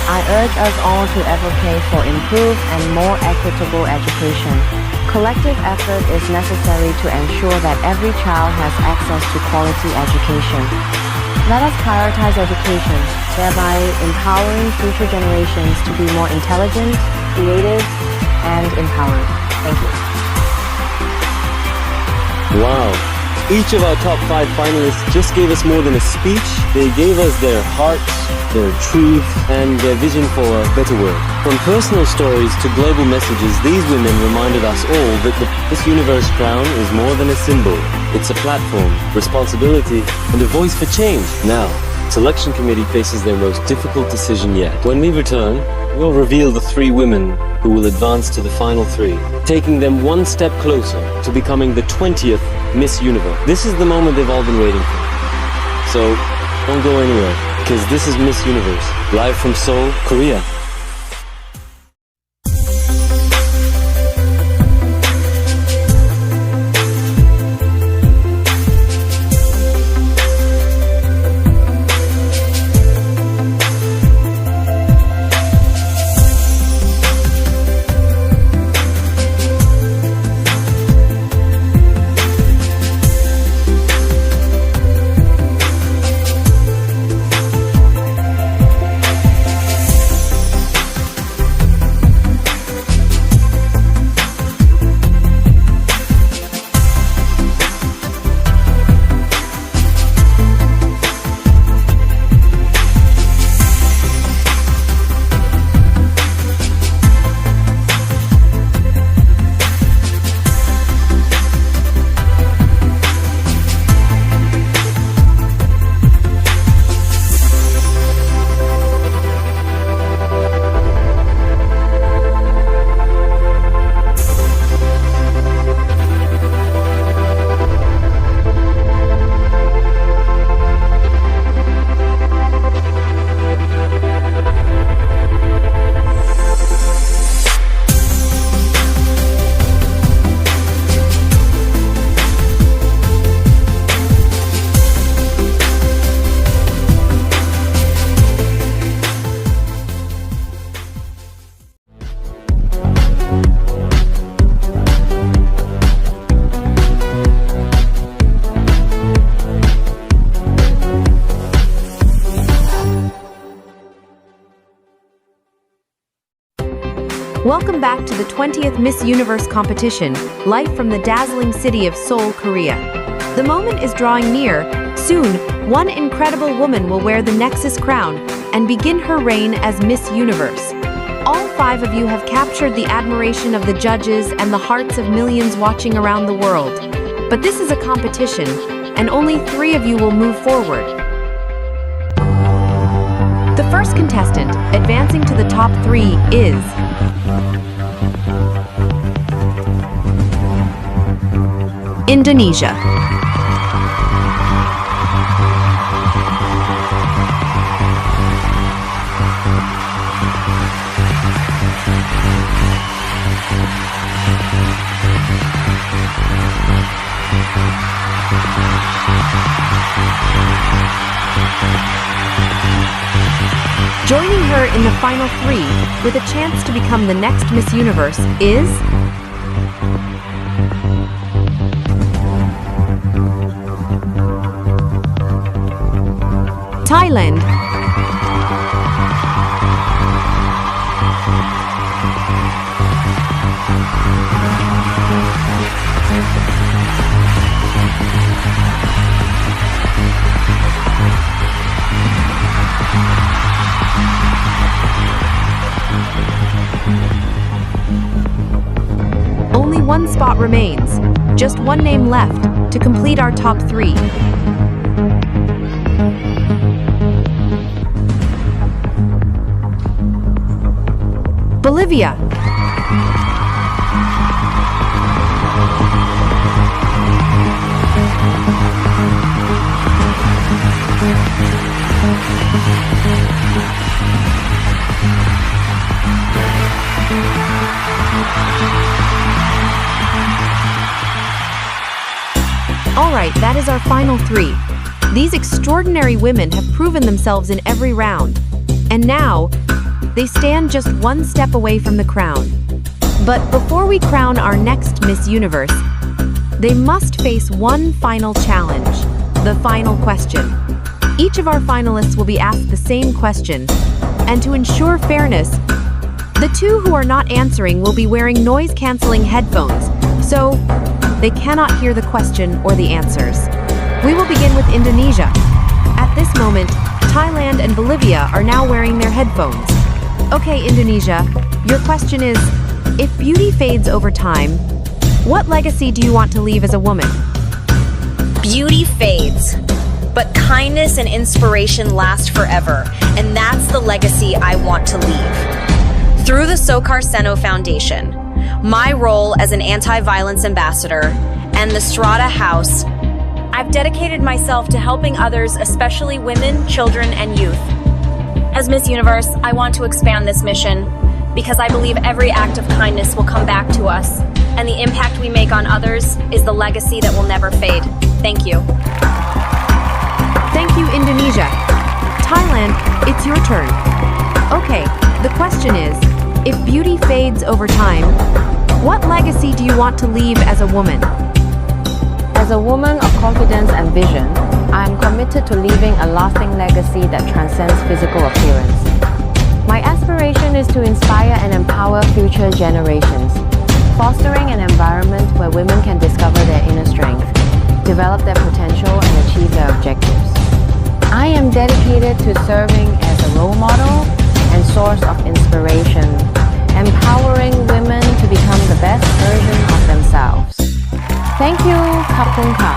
Speaker 10: I urge us all to advocate for improved and more equitable education. Collective effort is necessary to ensure that every child has access to quality education. Let us prioritize education, thereby empowering future generations to be more intelligent, creative, and empowered. Thank you.
Speaker 6: Wow. Each of our top 5 finalists just gave us more than a speech. They gave us their hearts, their truth, and their vision for a better world. From personal stories to global messages, these women reminded us all that the Miss Universe crown is more than a symbol. It's a platform, responsibility, and a voice for change. Now, selection committee faces their most difficult decision yet. When we return, we'll reveal the 3 women who will advance to the final 3, taking them one step closer to becoming the 20th Miss Universe. This is the moment they've all been waiting for. So, don't go anywhere, because this is Miss Universe, live from Seoul, Korea.
Speaker 18: Welcome back to the 20th Miss Universe competition, live from the dazzling city of Seoul, Korea. The moment is drawing near. Soon, one incredible woman will wear the Nexus crown and begin her reign as Miss Universe. All 5 of you have captured the admiration of the judges and the hearts of millions watching around the world. But this is a competition, and only 3 of you will move forward. The first contestant advancing to the top 3 is Indonesia. Joining her in the final 3 with a chance to become the next Miss Universe is Thailand. Only one spot remains, just one name left to complete our top 3. Bolivia. Alright, that is our final 3. These extraordinary women have proven themselves in every round. And now, they stand just one step away from the crown. But before we crown our next Miss Universe, they must face one final challenge, the final question. Each Each of our finalists will be asked the same question. And to ensure fairness, the two who are not answering will be wearing noise-canceling headphones, so they cannot hear the question or the answers. We will begin with Indonesia. At this moment, Thailand and Bolivia are now wearing their headphones. Okay, Indonesia, your question is, if beauty fades over time, what legacy do you want to leave as a woman?
Speaker 15: Beauty fades, but kindness and inspiration last forever, and that's the legacy I want to leave. Through the Sokar Seno Foundation, my role as an anti-violence ambassador, and the Strata House, I've dedicated myself to helping others, especially women, children, and youth. As Miss Universe, I want to expand this mission because I believe every act of kindness will come back to us, and the impact we make on others is the legacy that will never fade. Thank you.
Speaker 18: Thank you, Indonesia. Thailand, it's your turn. Okay, the question is, if beauty fades over time, what legacy do you want to leave as a woman?
Speaker 10: As a woman of confidence and vision, I am committed to leaving a lasting legacy that transcends physical appearance. My aspiration is to inspire and empower future generations, fostering an environment where women can discover their inner strength, develop their potential, and achieve their objectives. I am dedicated to serving as a role model and source of inspiration, empowering women to become the best version of themselves. Thank you, Kapung Ka.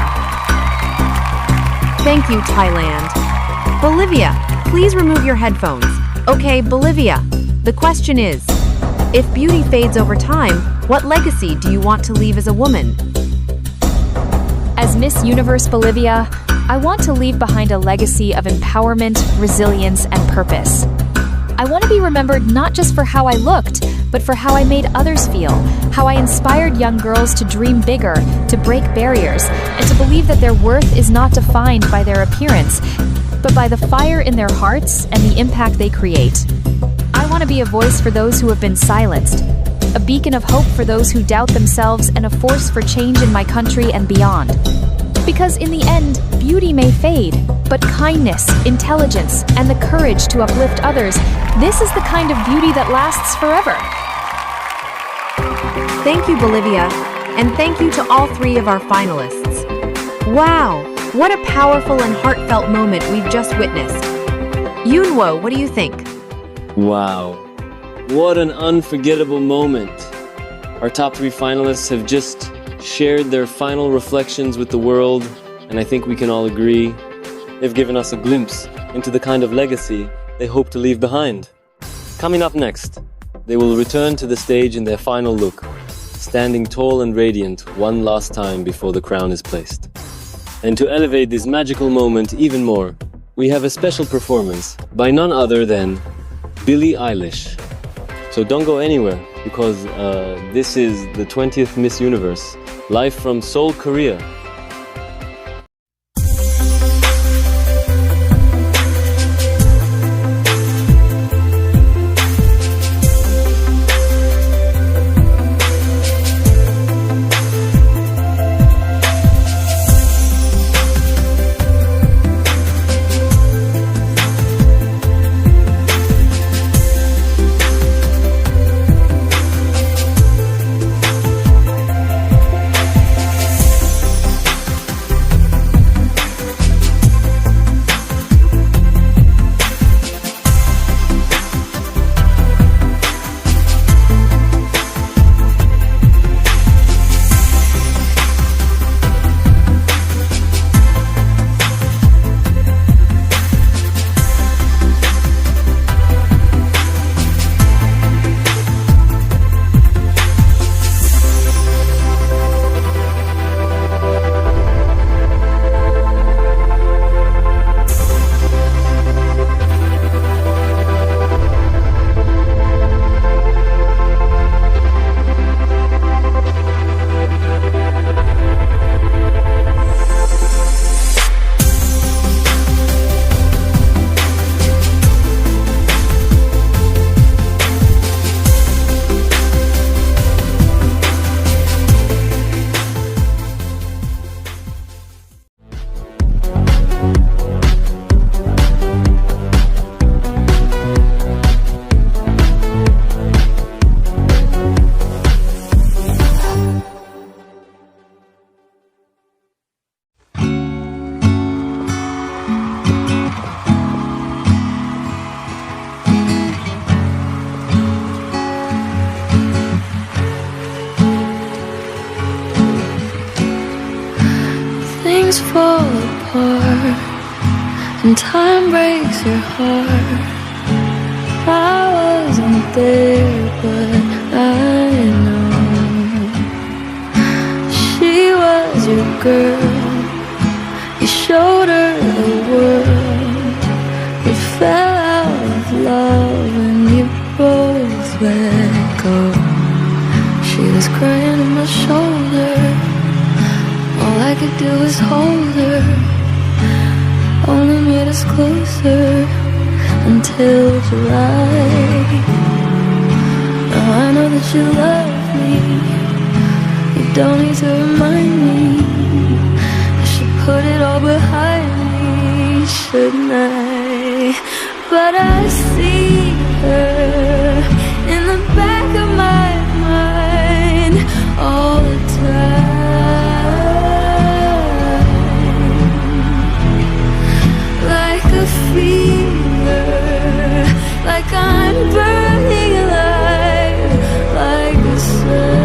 Speaker 18: Thank you, Thailand. Bolivia, please remove your headphones. Okay, Bolivia, the question is, if beauty fades over time, what legacy do you want to leave as a woman?
Speaker 8: As Miss Universe Bolivia, I want to leave behind a legacy of empowerment, resilience, and purpose. I want to be remembered not just for how I looked, but for how I made others feel, how I inspired young girls to dream bigger, to break barriers, and to believe that their worth is not defined by their appearance, but by the fire in their hearts and the impact they create. I want to be a voice for those who have been silenced, a beacon of hope for those who doubt themselves, and a force for change in my country and beyond. Because in the end, beauty may fade, but kindness, intelligence, and the courage to uplift others, this is the kind of beauty that lasts forever.
Speaker 18: Thank you, Bolivia, and thank you to all three of our finalists. Wow, what a powerful and heartfelt moment we've just witnessed. Yunwo, what do you think?
Speaker 6: Wow, what an unforgettable moment. Our top three finalists have just shared their final reflections with the world, and I think we can all agree they've given us a glimpse into the kind of legacy they hope to leave behind. Coming up next, they will return to the stage in their final look, standing tall and radiant one last time before the crown is placed. And to elevate this magical moment even more, we have a special performance by none other than Billie Eilish. So don't go anywhere, because this is the 20th Miss Universe, live from Seoul, Korea.
Speaker 3: and time breaks your heart. I wasn't there, but I know she was your girl. You showed her the world. You fell out of love and you both let go. She was crying on my shoulder. All I could do was hold her. Only made us closer until July. Now I know that you love me. You don't need to remind me. I should put it all behind me, shouldn't I? But I see her in the back of my mind all the time, like a fever, like I'm burning alive, like the sun.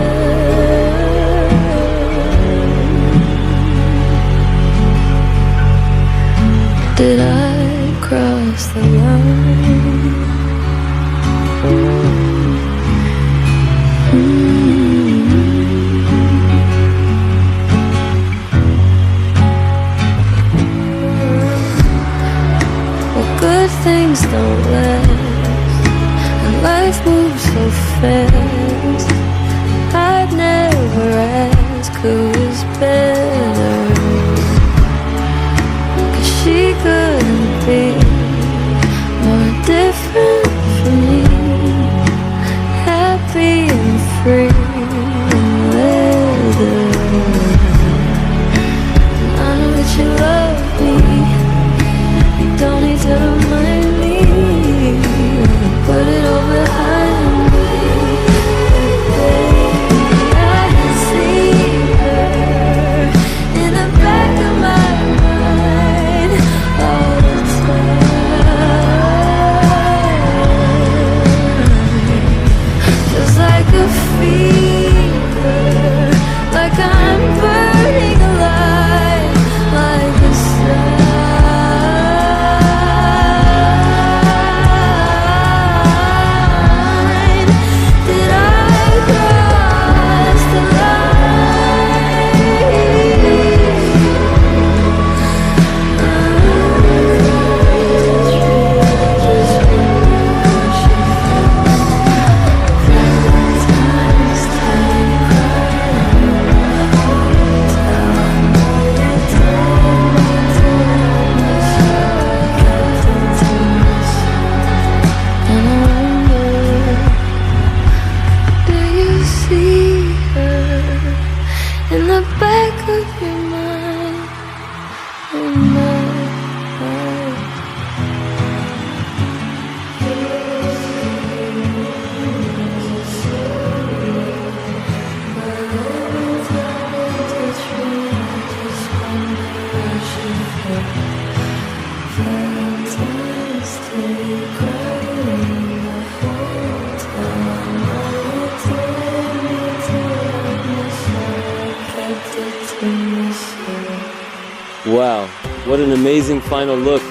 Speaker 3: Did I cross the line? Well, good things don't last, and life moves so fast. I'd never ask who was better, 'cause she couldn't be more different from me. Happy and free and leather. And I know that you love me. You don't need to remind me. Put it all behind me. I can see her in the back of my mind all the time. Just like a fever, like I'm burning alive, like the sun. Did I cross the And I wonder, do you see her in the back of your mind? In my heart.
Speaker 6: Wow, what an amazing final look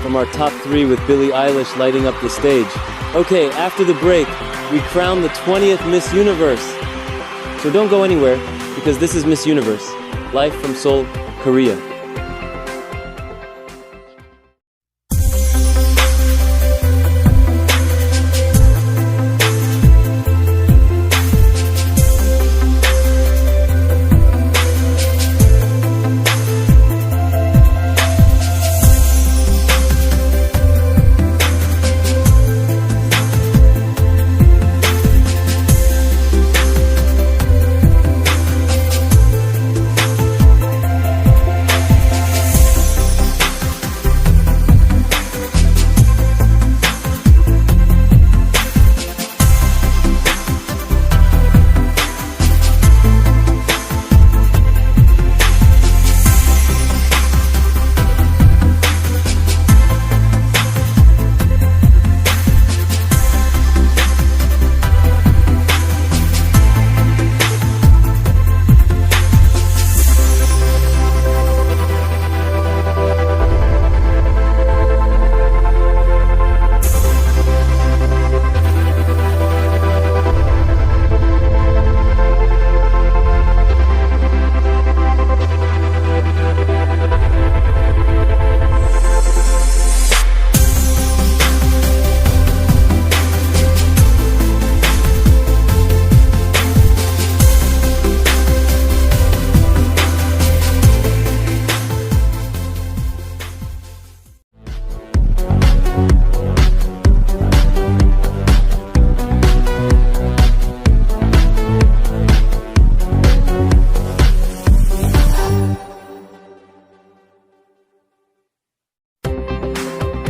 Speaker 6: from our top 3 with Billie Eilish lighting up the stage. Okay, after the break, we crown the 20th Miss Universe. So don't go anywhere, because this is Miss Universe, live from Seoul, Korea.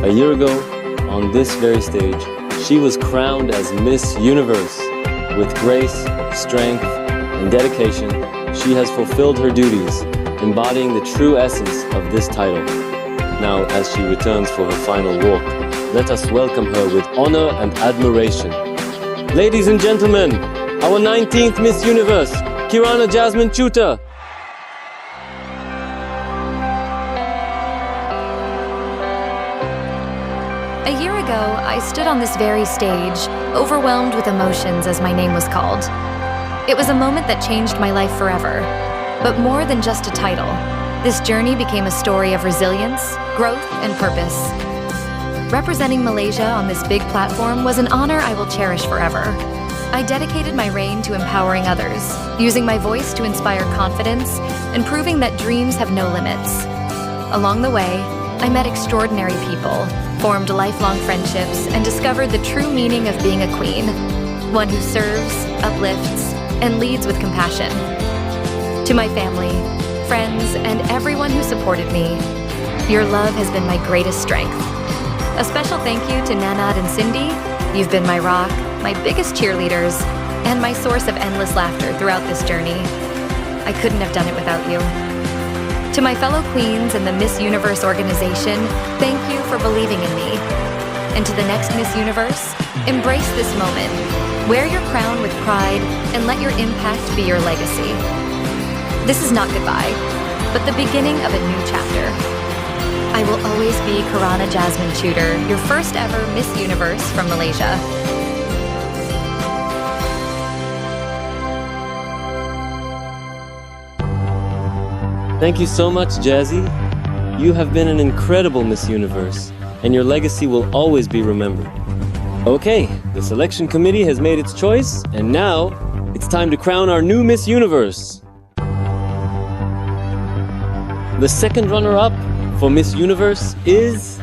Speaker 6: A year ago, on this very stage, she was crowned as Miss Universe. With grace, strength, and dedication, she has fulfilled her duties, embodying the true essence of this title. Now, as she returns for her final walk, let us welcome her with honor and admiration. Ladies and gentlemen, our 19th Miss Universe, Kirana Jasmine Chuta.
Speaker 1: A year ago, I stood on this very stage, overwhelmed with emotions as my name was called. It was a moment that changed my life forever. But more than just a title, this journey became a story of resilience, growth, and purpose. Representing Malaysia on this big platform was an honor I will cherish forever. I dedicated my reign to empowering others, using my voice to inspire confidence, and proving that dreams have no limits. Along the way, I met extraordinary people, formed lifelong friendships, and discovered the true meaning of being a queen. One who serves, uplifts, and leads with compassion. To my family, friends, and everyone who supported me, your love has been my greatest strength. A special thank you to Nanad and Cindy. You've been my rock, my biggest cheerleaders, and my source of endless laughter throughout this journey. I couldn't have done it without you. To my fellow queens and the Miss Universe organization, thank you for believing in me. And to the next Miss Universe, embrace this moment. Wear your crown with pride and let your impact be your legacy. This is not goodbye, but the beginning of a new chapter. I will always be Kirana Jasmine Chuta, your first ever Miss Universe from Malaysia.
Speaker 6: Thank you so much, Jazzy. You have been an incredible Miss Universe, and your legacy will always be remembered. Okay, the selection committee has made its choice, and now it's time to crown our new Miss Universe. The second runner-up for Miss Universe is...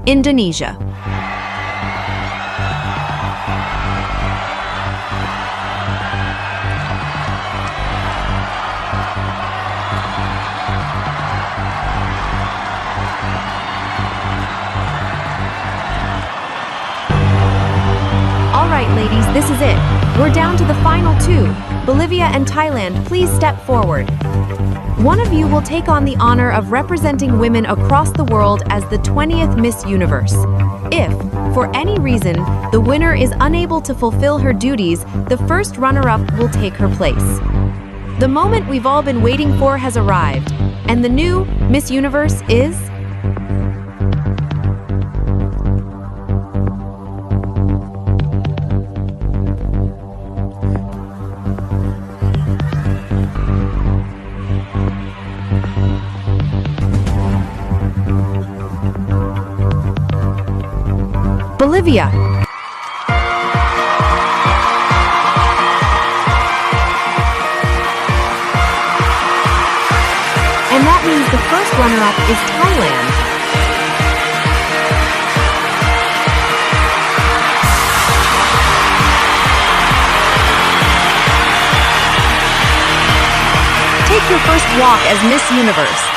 Speaker 18: Indonesia. Alright ladies, this is it. We're down to the final two. Bolivia and Thailand, please step forward. One of you will take on the honor of representing women across the world as the 20th Miss Universe. If, for any reason, the winner is unable to fulfill her duties, the first runner-up will take her place. The moment we've all been waiting for has arrived, and the new Miss Universe is... Bolivia. And that means the first runner-up is Thailand. Take your first walk as Miss Universe.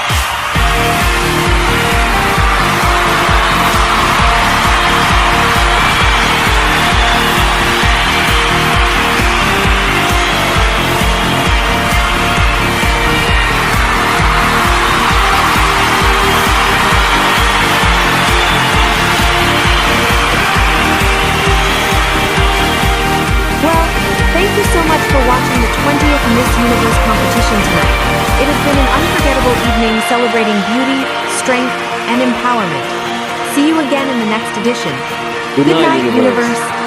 Speaker 18: Thank you so much for watching the 20th Miss Universe competition tonight. It has been an unforgettable evening celebrating beauty, strength, and empowerment. See you again in the next edition.
Speaker 6: Good night, Universe.
Speaker 18: Universe.